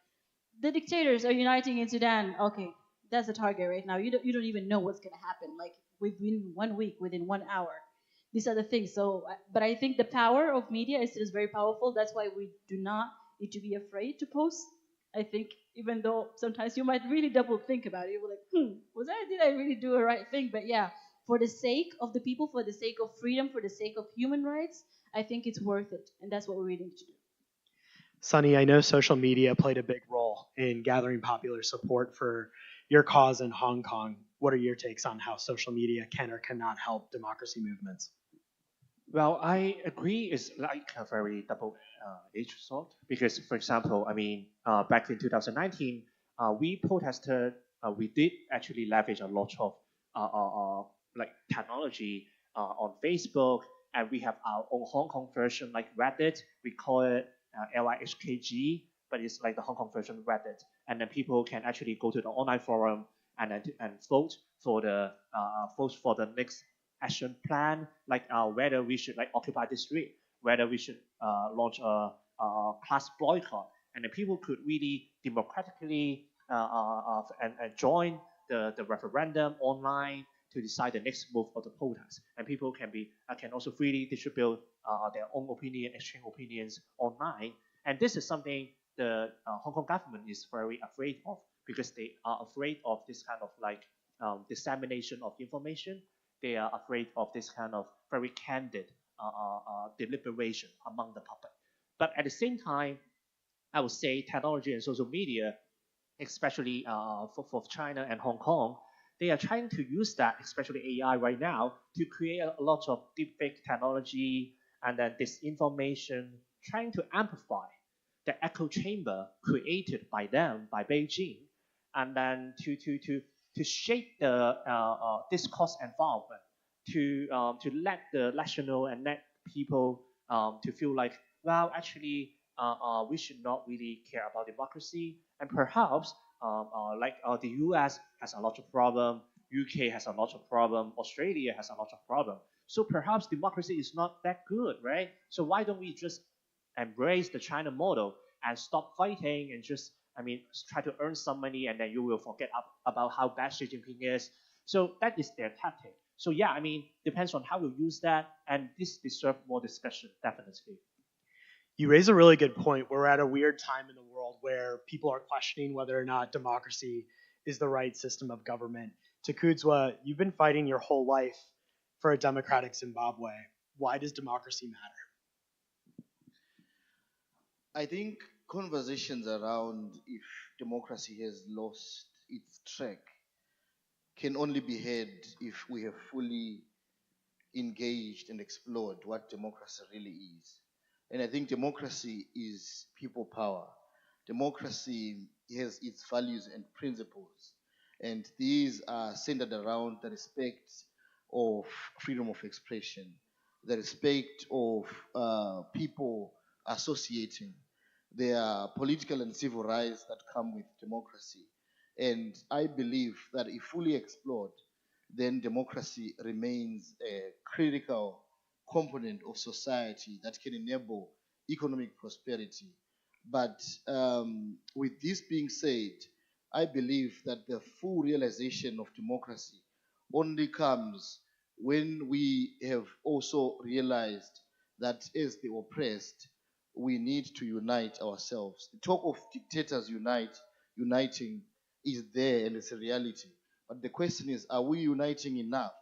the dictators are uniting in Sudan. Okay, that's the target right now. You don't even know what's gonna happen. Like within 1 week, within 1 hour. These are the things. So, but I think the power of media is very powerful. That's why we do not need to be afraid to post. I think even though sometimes you might really double think about it, you're like, did I really do a right thing? But yeah, for the sake of the people, for the sake of freedom, for the sake of human rights, I think it's worth it, and that's what we really need to do. Sunny, I know social media played a big role in gathering popular support for your cause in Hong Kong. What are your takes on how social media can or cannot help democracy movements? Well, I agree. It's like a very double-edged sword because, for example, I mean, back in 2019, we protested. We did actually leverage a lot of like technology on Facebook, and we have our own Hong Kong version like Reddit. We call it LIHKG, but it's like the Hong Kong version of Reddit. And then people can actually go to the online forum and vote for the next action plan, like whether we should like occupy the street, whether we should launch a class boycott, and then people could really democratically and join the referendum online to decide the next move of the protest. And people can also freely distribute their own opinion, exchange opinions online. And this is something the Hong Kong government is very afraid of because they are afraid of this kind of like dissemination of information. They are afraid of this kind of very candid deliberation among the public. But at the same time, I would say technology and social media, especially for China and Hong Kong, they are trying to use that, especially AI right now, to create a lot of deepfake technology and then disinformation, trying to amplify the echo chamber created by them, by Beijing, and then to shape the discourse environment, to let the national and let people to feel like, well, actually, we should not really care about democracy, and perhaps the U.S. has a lot of problem, UK has a lot of problem, Australia has a lot of problem. So perhaps democracy is not that good, right? So why don't we just embrace the China model and stop fighting and just, I mean, try to earn some money and then you will forget about how bad Xi Jinping is. So that is their tactic. So yeah, I mean, depends on how you use that, and this deserves more discussion, definitely. You raise a really good point. We're at a weird time in the world where people are questioning whether or not democracy is the right system of government. Takudzwa, you've been fighting your whole life for a democratic Zimbabwe. Why does democracy matter? I think conversations around if democracy has lost its track can only be had if we have fully engaged and explored what democracy really is. And I think democracy is people power. Democracy has its values and principles. And these are centered around the respect of freedom of expression, the respect of people associating. There are political and civil rights that come with democracy. And I believe that if fully explored, then democracy remains a critical component of society that can enable economic prosperity. But with this being said, I believe that the full realization of democracy only comes when we have also realized that as the oppressed, we need to unite ourselves. The talk of dictators uniting is there and it's a reality. But the question is, are we uniting enough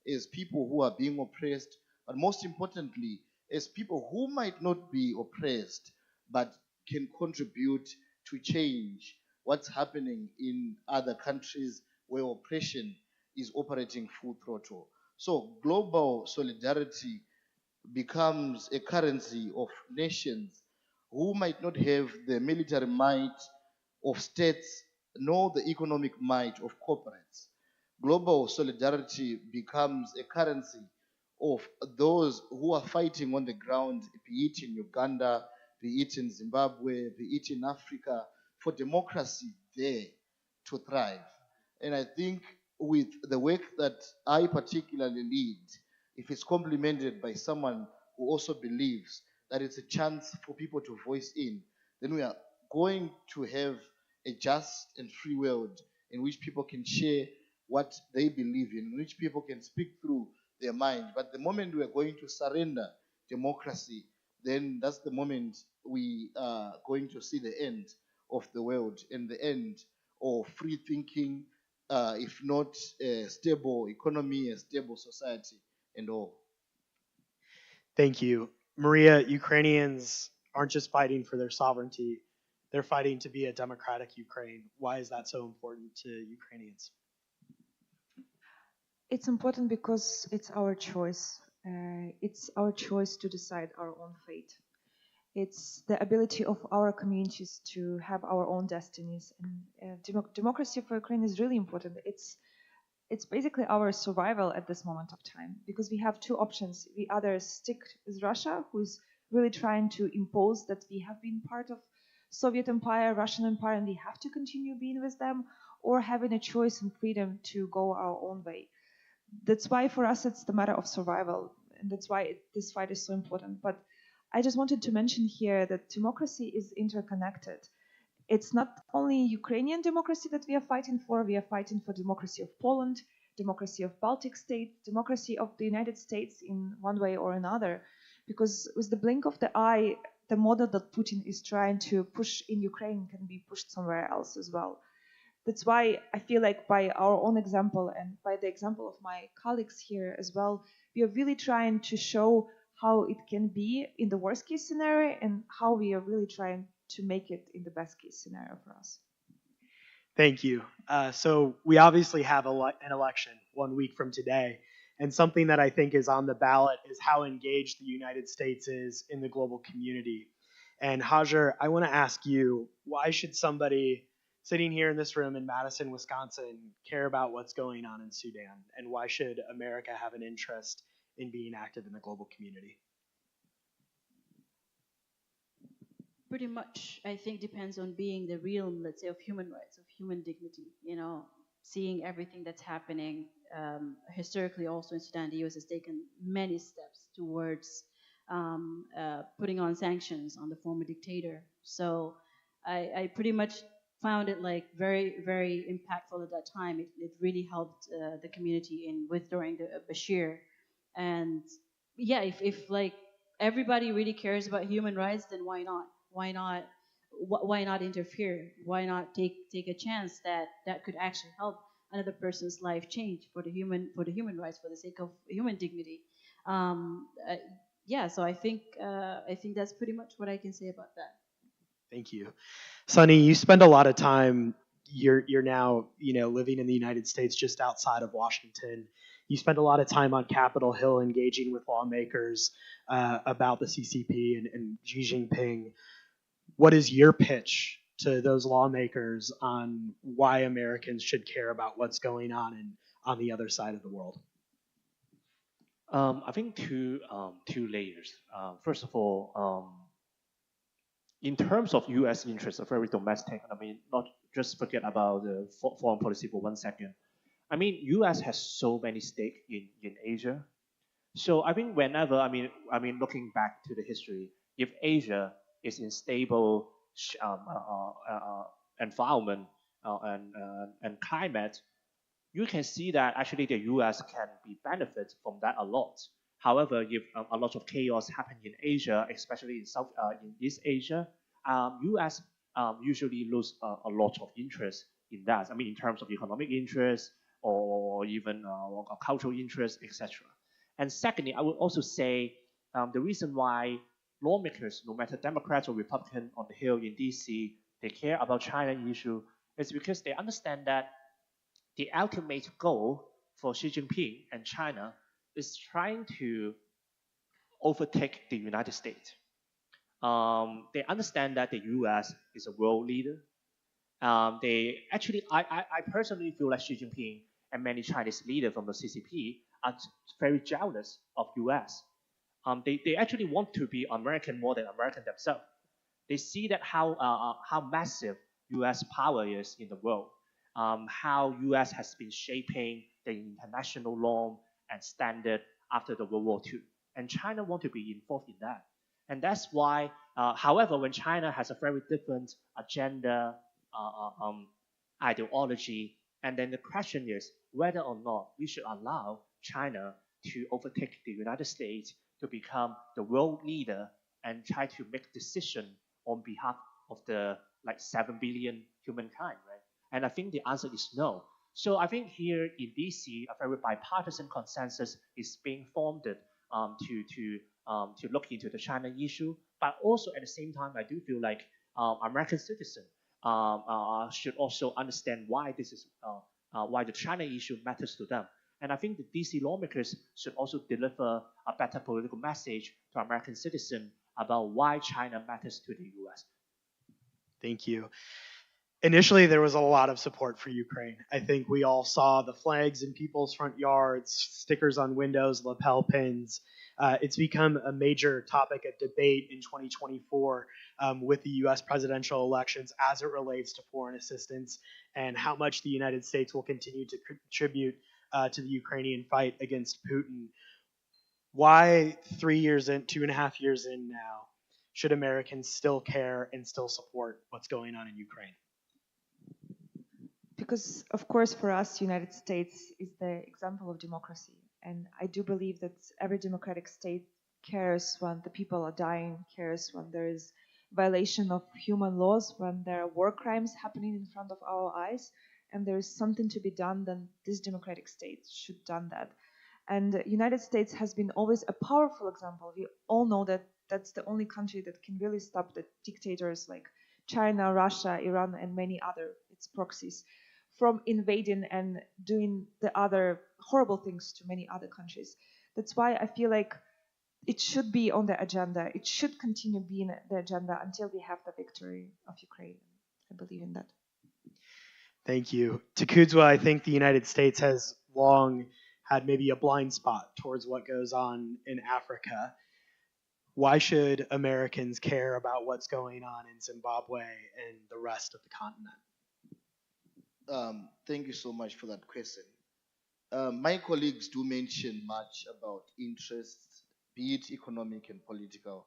as people who are being oppressed? But most importantly, as people who might not be oppressed, but can contribute to change what's happening in other countries where oppression is operating full throttle. So global solidarity becomes a currency of nations who might not have the military might of states nor the economic might of corporates. Global solidarity becomes a currency of those who are fighting on the ground, be it in Uganda, be it in Zimbabwe, be it in Africa, for democracy there to thrive. And I think with the work that I particularly lead, if it's complemented by someone who also believes that it's a chance for people to voice in, then we are going to have a just and free world in which people can share what they believe in which people can speak through their mind. But the moment we are going to surrender democracy, then that's the moment we are going to see the end of the world and the end of free thinking, if not a stable economy, a stable society, and all. Thank you. Maria, Ukrainians aren't just fighting for their sovereignty, they're fighting to be a democratic Ukraine. Why is that so important to Ukrainians? It's important because it's our choice. It's our choice to decide our own fate. It's the ability of our communities to have our own destinies. And democracy for Ukraine is really important. It's basically our survival at this moment of time because we have two options. We either stick with Russia, who is really trying to impose that we have been part of Soviet Empire, Russian Empire, and we have to continue being with them, or having a choice and freedom to go our own way. That's why for us it's the matter of survival, and that's why this fight is so important. But I just wanted to mention here that democracy is interconnected. It's not only Ukrainian democracy that we are fighting for. We are fighting for democracy of Poland, democracy of Baltic states, democracy of the United States in one way or another. Because with the blink of the eye, the model that Putin is trying to push in Ukraine can be pushed somewhere else as well. That's why I feel like by our own example and by the example of my colleagues here as well, we are really trying to show how it can be in the worst case scenario and how we are really trying to make it in the best case scenario for us. Thank you. So we obviously have an election 1 week from today, and something that I think is on the ballot is how engaged the United States is in the global community. And Hajar, I want to ask you, why should somebody sitting here in this room in Madison, Wisconsin, care about what's going on in Sudan? And why should America have an interest in being active in the global community? Pretty much, I think, depends on being the realm, let's say, of human rights, of human dignity. Seeing everything that's happening historically, also in Sudan, the U.S. has taken many steps towards putting on sanctions on the former dictator. So I pretty much found it like very, very impactful at that time. It really helped the community in withdrawing the Bashir. And yeah, if like everybody really cares about human rights, then why not? Why not? Why not interfere? Why not take a chance that that could actually help another person's life change for the human rights, for the sake of human dignity? Um, uh, yeah, so I think that's pretty much what I can say about that. Thank you. Sonny, you spend a lot of time. You're now living in the United States, just outside of Washington. You spend a lot of time on Capitol Hill engaging with lawmakers about the CCP and Xi Jinping. What is your pitch to those lawmakers on why Americans should care about what's going on the other side of the world? I think two layers. First of all, in terms of U.S. interests, are very domestic. I mean, not just forget about the foreign policy for 1 second. I mean, U.S. has so many stakes in Asia. So I think whenever looking back to the history, if Asia is in stable environment and climate, you can see that actually the US can be benefit from that a lot. However, if a lot of chaos happen in Asia, especially in East Asia, US usually lose a lot of interest in that. I mean, in terms of economic interest or even cultural interest, etc. And secondly, I would also say the reason why lawmakers, no matter Democrats or Republican on the Hill in DC, they care about China issue is because they understand that the ultimate goal for Xi Jinping and China is trying to overtake the United States. They understand that the US is a world leader. They actually, I personally feel like Xi Jinping and many Chinese leaders from the CCP are very jealous of US. They actually want to be American more than American themselves. They see that how massive U.S. power is in the world, how U.S. has been shaping the international norm and standard after the World War II, and China want to be involved in that, and that's why. However, when China has a very different agenda, ideology, and then the question is whether or not we should allow China to overtake the United States to become the world leader and try to make decision on behalf of the like 7 billion humankind, right? And I think the answer is no. So I think here in DC, a very bipartisan consensus is being formed to look into the China issue. But also at the same time, I do feel like American citizens should also understand why this is why the China issue matters to them. And I think the DC lawmakers should also deliver a better political message to American citizens about why China matters to the US. Thank you. Initially, there was a lot of support for Ukraine. I think we all saw the flags in people's front yards, stickers on windows, lapel pins. It's become a major topic of debate in 2024 with the U.S. presidential elections as it relates to foreign assistance and how much the United States will continue to contribute to the Ukrainian fight against Putin. Why 3 years in, 2.5 years in now, should Americans still care and still support what's going on in Ukraine? Because, of course, for us, United States is the example of democracy. And I do believe that every democratic state cares when the people are dying, cares when there is violation of human laws, when there are war crimes happening in front of our eyes, and there is something to be done, then this democratic state should done that. And the United States has been always a powerful example. We all know that that's the only country that can really stop the dictators like China, Russia, Iran, and many other its proxies from invading and doing the other horrible things to many other countries. That's why I feel like it should be on the agenda. It should continue being the agenda until we have the victory of Ukraine. I believe in that. Thank you. Takudzwa, I think the United States has long had maybe a blind spot towards what goes on in Africa. Why should Americans care about what's going on in Zimbabwe and the rest of the continent? Thank you so much for that question. My colleagues do mention much about interests be it economic and political,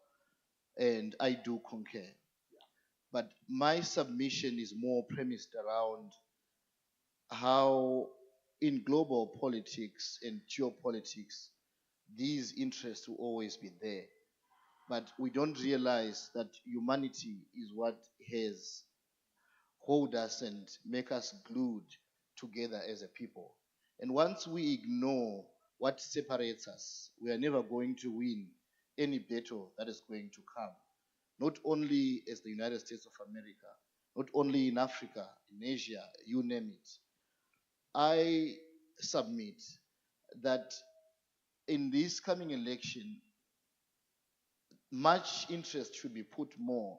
and I do concur. But my submission is more premised around how, in global politics and geopolitics, these interests will always be there. But we don't realize that humanity is what has hold us and make us glued together as a people. And once we ignore what separates us, we are never going to win any battle that is going to come. Not only as the United States of America, not only in Africa, in Asia, you name it. I submit that in this coming election, much interest should be put more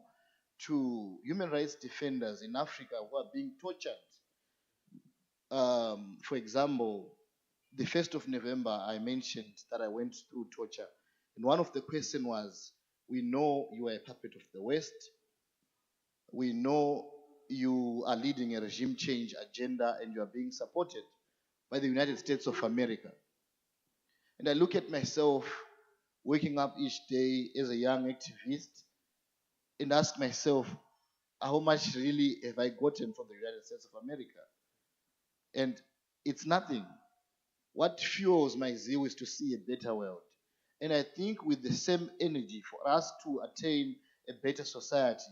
to human rights defenders in Africa who are being tortured. For example, the 1st of November, I mentioned that I went through torture. And one of the questions was, we know you are a puppet of the West. We know you are leading a regime change agenda and you are being supported by the United States of America. And I look at myself waking up each day as a young activist and ask myself, how much really have I gotten from the United States of America? And it's nothing. What fuels my zeal is to see a better world. And I think with the same energy for us to attain a better society,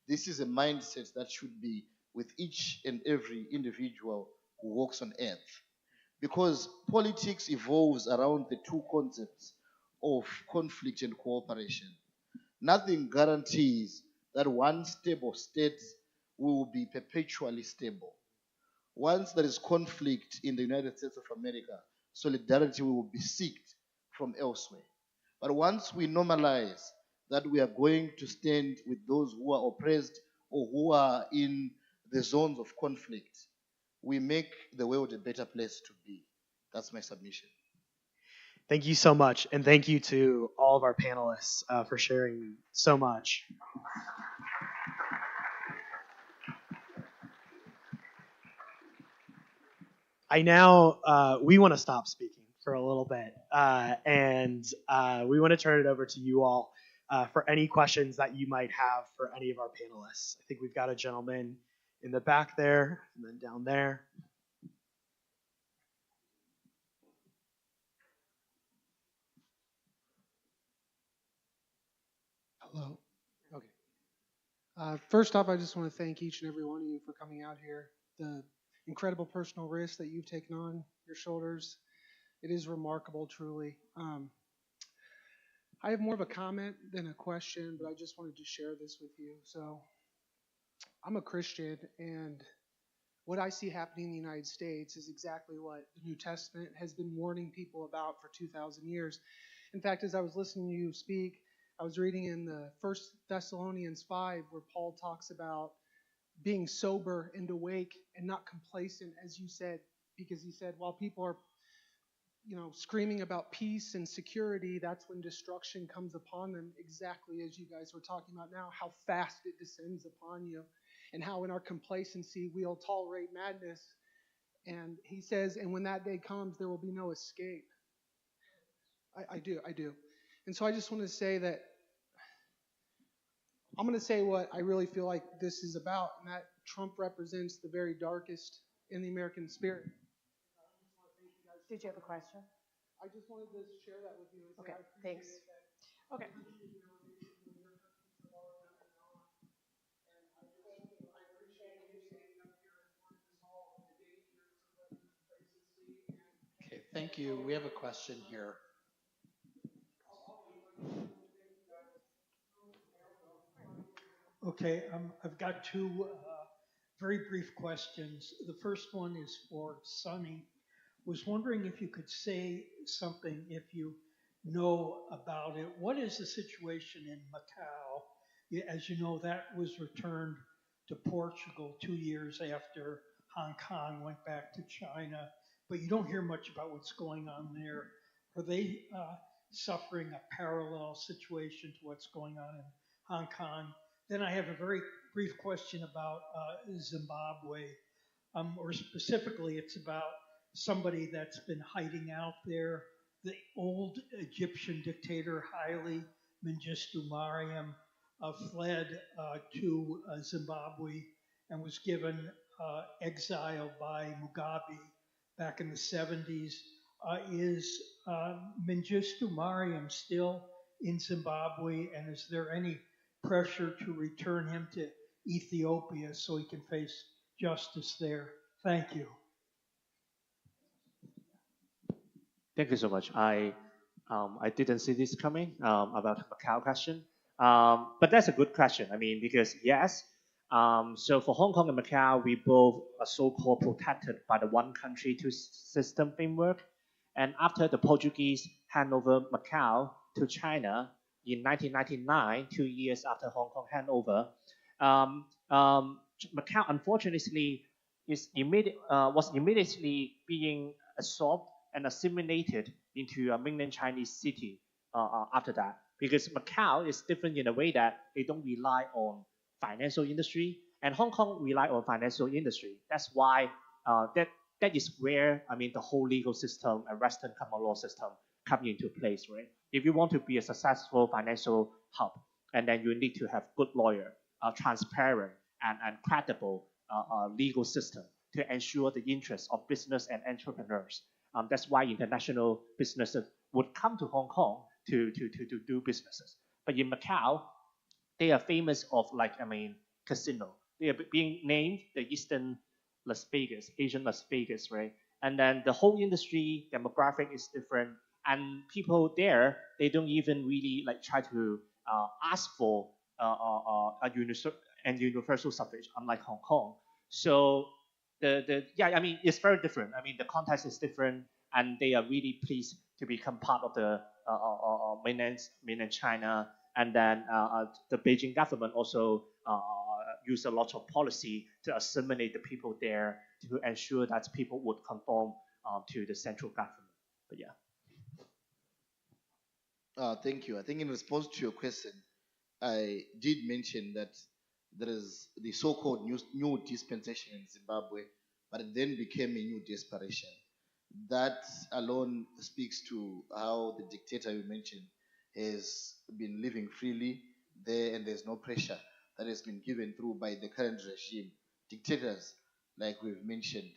this is a mindset that should be with each and every individual who walks on earth. Because politics evolves around the two concepts of conflict and cooperation. Nothing guarantees that one stable state will be perpetually stable. Once there is conflict in the United States of America, solidarity will be sought from elsewhere. But once we normalize that we are going to stand with those who are oppressed or who are in the zones of conflict, we make the world a better place to be. That's my submission. Thank you so much, and thank you to all of our panelists for sharing so much. We want to stop speaking for a little bit, and we want to turn it over to you all for any questions that you might have for any of our panelists. I think we've got a gentleman in the back there, and then down there. Hello. Okay. First off, I just want to thank each and every one of you for coming out here. The incredible personal risk that you've taken on your shoulders, it is remarkable, truly. I have more of a comment than a question, but I just wanted to share this with you. So, I'm a Christian, and what I see happening in the United States is exactly what the New Testament has been warning people about for 2,000 years. In fact, as I was listening to you speak, I was reading in the First Thessalonians 5 where Paul talks about being sober and awake and not complacent, as you said, because he said while people are screaming about peace and security, that's when destruction comes upon them, exactly as you guys were talking about now, how fast it descends upon you, and how in our complacency we'll tolerate madness. And he says, and when that day comes, there will be no escape. I do. And so I just want to say that I'm going to say what I really feel like this is about, and that Trump represents the very darkest in the American spirit. Did you have a question? I just wanted to share that with you. Okay, thanks. Okay. Okay, thank you. We have a question here. Okay, I've got two very brief questions. The first one is for Sunny. Was wondering if you could say something, if you know about it. What is the situation in Macau? As you know, that was returned to Portugal 2 years after Hong Kong went back to China, but you don't hear much about what's going on there. Are they suffering a parallel situation to what's going on in Hong Kong? Then I have a very brief question about Zimbabwe, or specifically, it's about somebody that's been hiding out there the old Egyptian dictator Haile Mengistu Mariam fled to Zimbabwe and was given exile by Mugabe back in the 70s. Is Mengistu Mariam still in Zimbabwe, and is there any pressure to return him to Ethiopia so he can face justice there? Thank you. Thank you so much. I didn't see this coming about Macau question, but that's a good question. I mean, because yes, so for Hong Kong and Macau, we both are so-called protected by the one country two system framework, and after the Portuguese hand over Macau to China in 1999, 2 years after Hong Kong handover, Macau unfortunately was immediately being absorbed and assimilated into a mainland Chinese city after that. Because Macau is different in a way that they don't rely on financial industry, and Hong Kong rely on financial industry. That's why that is where I mean the whole legal system and Western common law system come into place, right? If you want to be a successful financial hub, and then you need to have good lawyer, transparent and credible legal system to ensure the interests of business and entrepreneurs. That's why international businesses would come to Hong Kong to do businesses. But in Macau, they are famous of like I mean casino. They are being named the Eastern Las Vegas, Asian Las Vegas, right? And then the whole industry demographic is different, and people there they don't even really like try to ask for a universal suffrage, unlike Hong Kong. So the yeah, I mean it's very different. I mean the context is different, and they are really pleased to become part of the mainland China. And then the Beijing government also use a lot of policy to assimilate the people there to ensure that people would conform to the central government. But yeah. Thank you. I think in response to your question, I did mention that there is the so-called new dispensation in Zimbabwe, but it then became a new desperation. That alone speaks to how the dictator you mentioned has been living freely there, and there's no pressure that has been given through by the current regime. Dictators, like we've mentioned,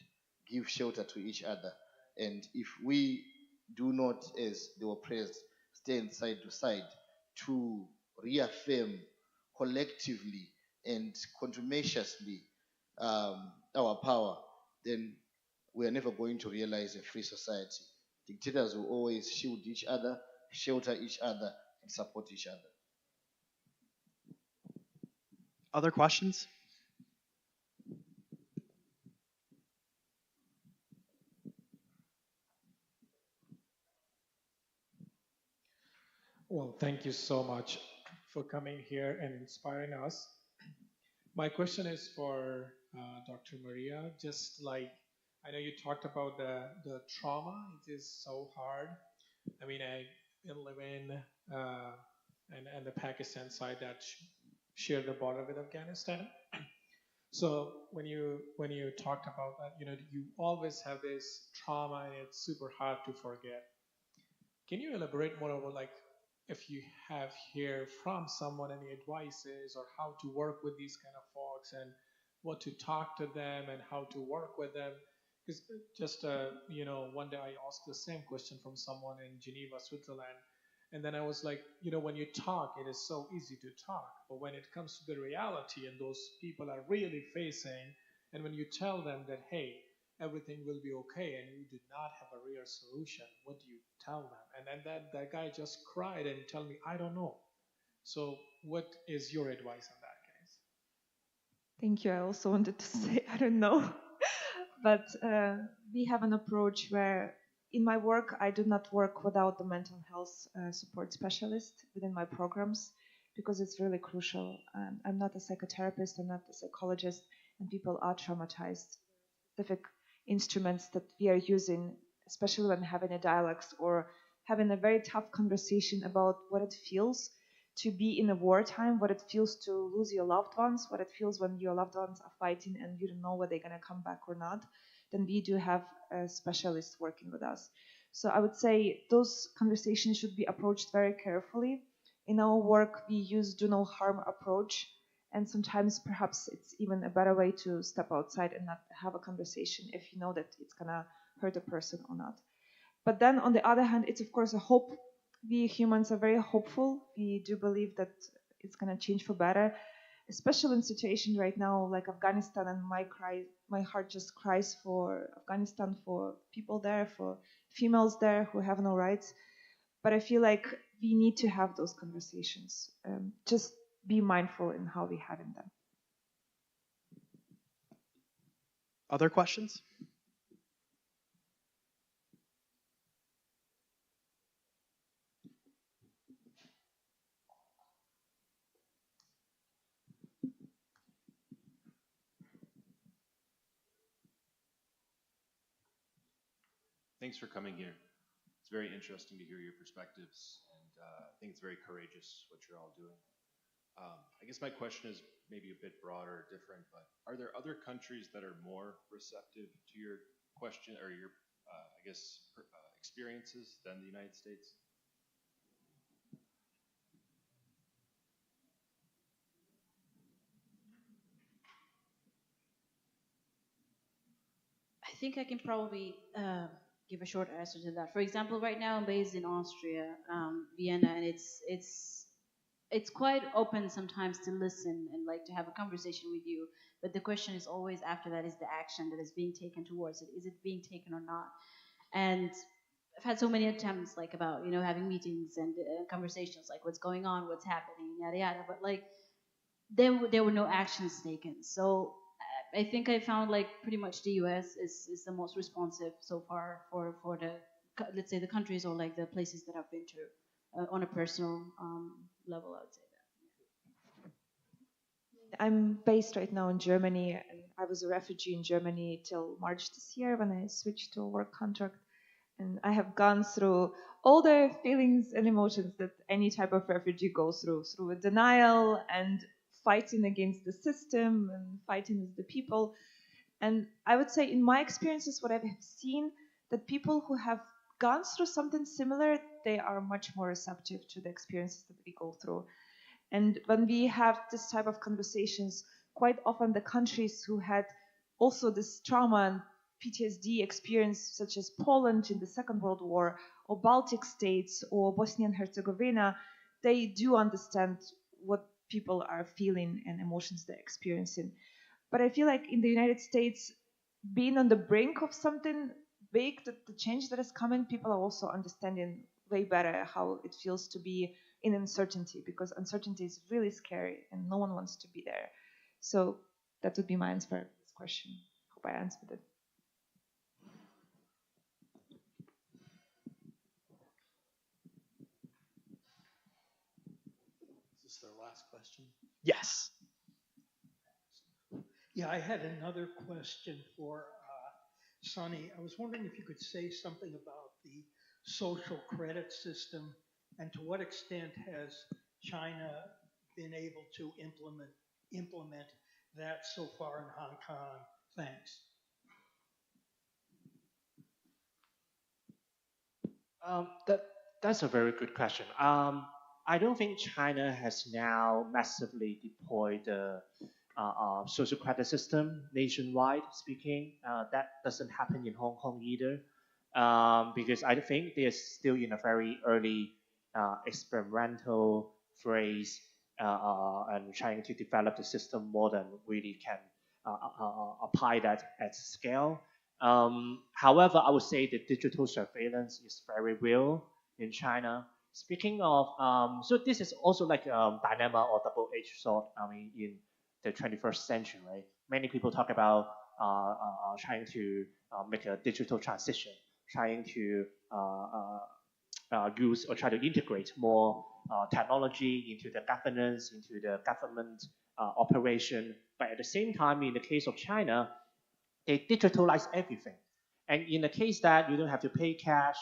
give shelter to each other. And if we do not, as the oppressed, stand side to side to reaffirm collectively and contumaciously our power, then we are never going to realize a free society. Dictators will always shield each other, shelter each other, and support each other. Other questions? Well, thank you so much for coming here and inspiring us. My question is for Dr. Maria. Just like I know you talked about the trauma, it is so hard. I mean, I live in and the Pakistan side that share the border with Afghanistan. So when you talked about that, you always have this trauma, and it's super hard to forget. Can you elaborate more about like if you have here from someone any advices or how to work with these kind of folks and what to talk to them and how to work with them? Because just one day I asked the same question from someone in Geneva, Switzerland, and then I was like, when you talk, it is so easy to talk, but when it comes to the reality and those people are really facing, and when you tell them that hey, everything will be okay and you do not have a real solution, what do you tell them? And then that guy just cried and tell me, I don't know. So what is your advice in that case? Thank you. I also wanted to say, I don't know. But we have an approach where in my work, I do not work without the mental health support specialist within my programs because it's really crucial. I'm not a psychotherapist, I'm not a psychologist, and people are traumatized. Specific instruments that we are using, especially when having a dialogues or having a very tough conversation about what it feels to be in a wartime, what it feels to lose your loved ones, what it feels when your loved ones are fighting and you don't know whether they're going to come back or not, then we do have specialists working with us. So I would say those conversations should be approached very carefully. In our work, we use do no harm approach, and sometimes perhaps it's even a better way to step outside and not have a conversation if you know that it's gonna hurt a person or not. But then on the other hand, it's of course a hope. We humans are very hopeful. We do believe that it's gonna change for better, especially in situation right now like Afghanistan, and my heart just cries for Afghanistan, for people there, for females there who have no rights. But I feel like we need to have those conversations. Just be mindful in how we having them. Other questions? Thanks for coming here. It's very interesting to hear your perspectives, and I think it's very courageous what you're all doing. I guess my question is maybe a bit broader, different, but are there other countries that are more receptive to your question or your, I guess, experiences than the United States? I think I can probably give a short answer to that. For example, right now I'm based in Austria, Vienna, and it's quite open sometimes to listen and like to have a conversation with you. But the question is always after that is the action that is being taken towards it. Is it being taken or not? And I've had so many attempts like about having meetings and conversations like what's going on, what's happening, yada yada. But like there were no actions taken. So I think I found like pretty much the U.S. is the most responsive so far for the let's say the countries or like the places that I've been to on a personal level. I would say that. I'm based right now in Germany, and I was a refugee in Germany till March this year when I switched to a work contract. And I have gone through all the feelings and emotions that any type of refugee goes through a denial and fighting against the system and fighting with the people. And I would say in my experiences, what I have seen, that people who have gone through something similar, they are much more receptive to the experiences that we go through. And when we have this type of conversations, quite often the countries who had also this trauma and PTSD experience, such as Poland in the Second World War, or Baltic states, or Bosnia and Herzegovina, they do understand what people are feeling and emotions they're experiencing. But I feel like in the United States, being on the brink of something big, the change that is coming, people are also understanding way better how it feels to be in uncertainty, because uncertainty is really scary and no one wants to be there. So that would be my answer to this question. Hope I answered it. Is this their last question? Yes. Yeah, I had another question for Sunny. I was wondering if you could say something about the social credit system and to what extent has China been able to implement that so far in Hong Kong? Thanks. That that's a very good question. I don't think China has now massively deployed the social credit system nationwide. Speaking, that doesn't happen in Hong Kong either, because I think they're still in a very early experimental phase and trying to develop the system more than really can apply that at scale. However, I would say the digital surveillance is very real in China. Speaking of, so this is also like a dilemma or double-edged sword. I mean, in the 21st century, right? Many people talk about trying to make a digital transition, trying to use or try to integrate more technology into the governance, into the government operation. But at the same time, in the case of China, they digitalize everything. And in the case that you don't have to pay cash,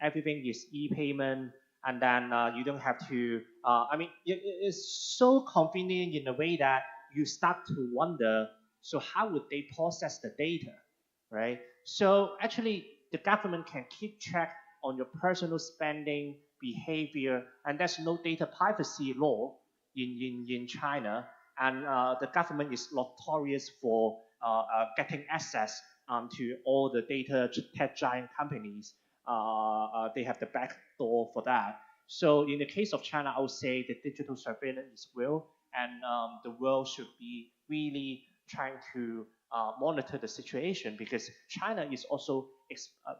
everything is e-payment, and then you don't have to, I mean, it's so convenient in a way that you start to wonder, so how would they process the data, right? So actually, the government can keep track on your personal spending behavior, and there's no data privacy law in China, and the government is notorious for getting access to all the data tech giant companies. They have the back door for that. So in the case of China, I would say the digital surveillance is real, and the world should be really trying to monitor the situation because China is also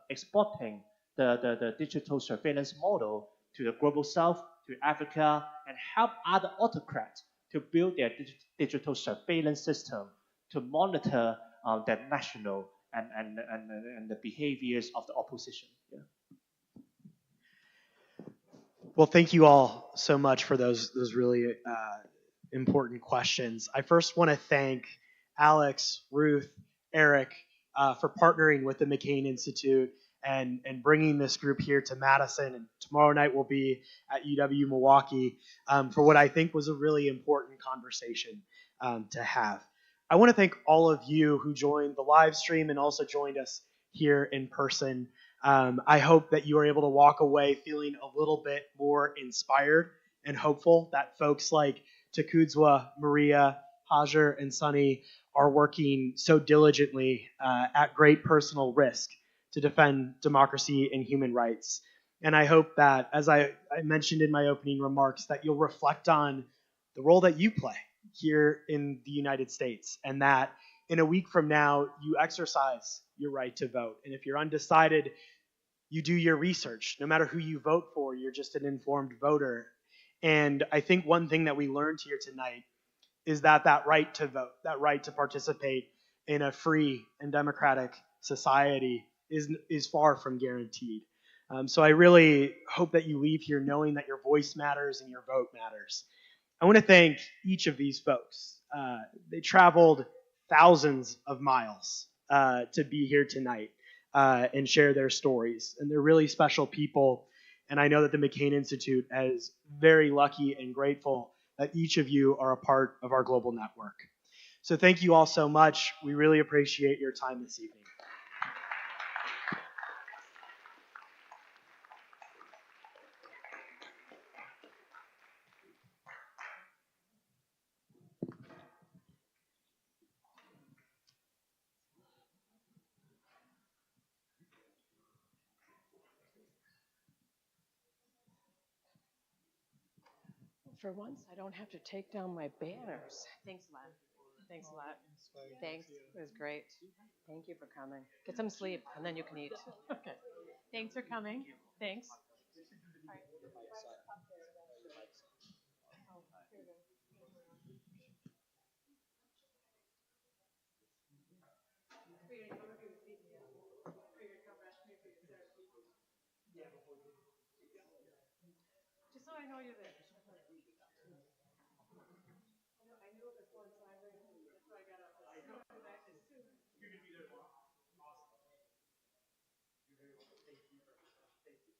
exporting the digital surveillance model to the global south, to Africa, and help other autocrats to build their digital surveillance system to monitor their national and the behaviors of the opposition. Yeah. Well, thank you all so much for those really important questions. I first want to thank Alex, Ruth, Eric for partnering with the McCain Institute and bringing this group here to Madison. And tomorrow night we'll be at UW Milwaukee for what I think was a really important conversation to have. I want to thank all of you who joined the live stream and also joined us here in person. I hope that you are able to walk away feeling a little bit more inspired and hopeful that folks like Takudzwa, Maria, Hajar, and Sunny are working so diligently at great personal risk to defend democracy and human rights. And I hope that, as I mentioned in my opening remarks, that you'll reflect on the role that you play here in the United States and that in a week from now, you exercise your right to vote. And if you're undecided, you do your research. No matter who you vote for, you're just an informed voter. And I think one thing that we learned here tonight is that right to vote, that right to participate in a free and democratic society is far from guaranteed. So I really hope that you leave here knowing that your voice matters and your vote matters. I want to thank each of these folks. They traveled thousands of miles to be here tonight and share their stories. And they're really special people. And I know that the McCain Institute is very lucky and grateful that each of you are a part of our global network. So thank you all so much. We really appreciate your time this evening. For once, I don't have to take down my banners. Thanks a lot. Thanks a lot. Thanks. It was great. Thank you for coming. Get some sleep, and then you can eat. Okay. Thanks for coming. Thanks. Just so I know you're there. I knew it was one, so I ran. That's why I got up. As soon. You're gonna be there tomorrow. Awesome. You're very welcome. Thank you. Thank you.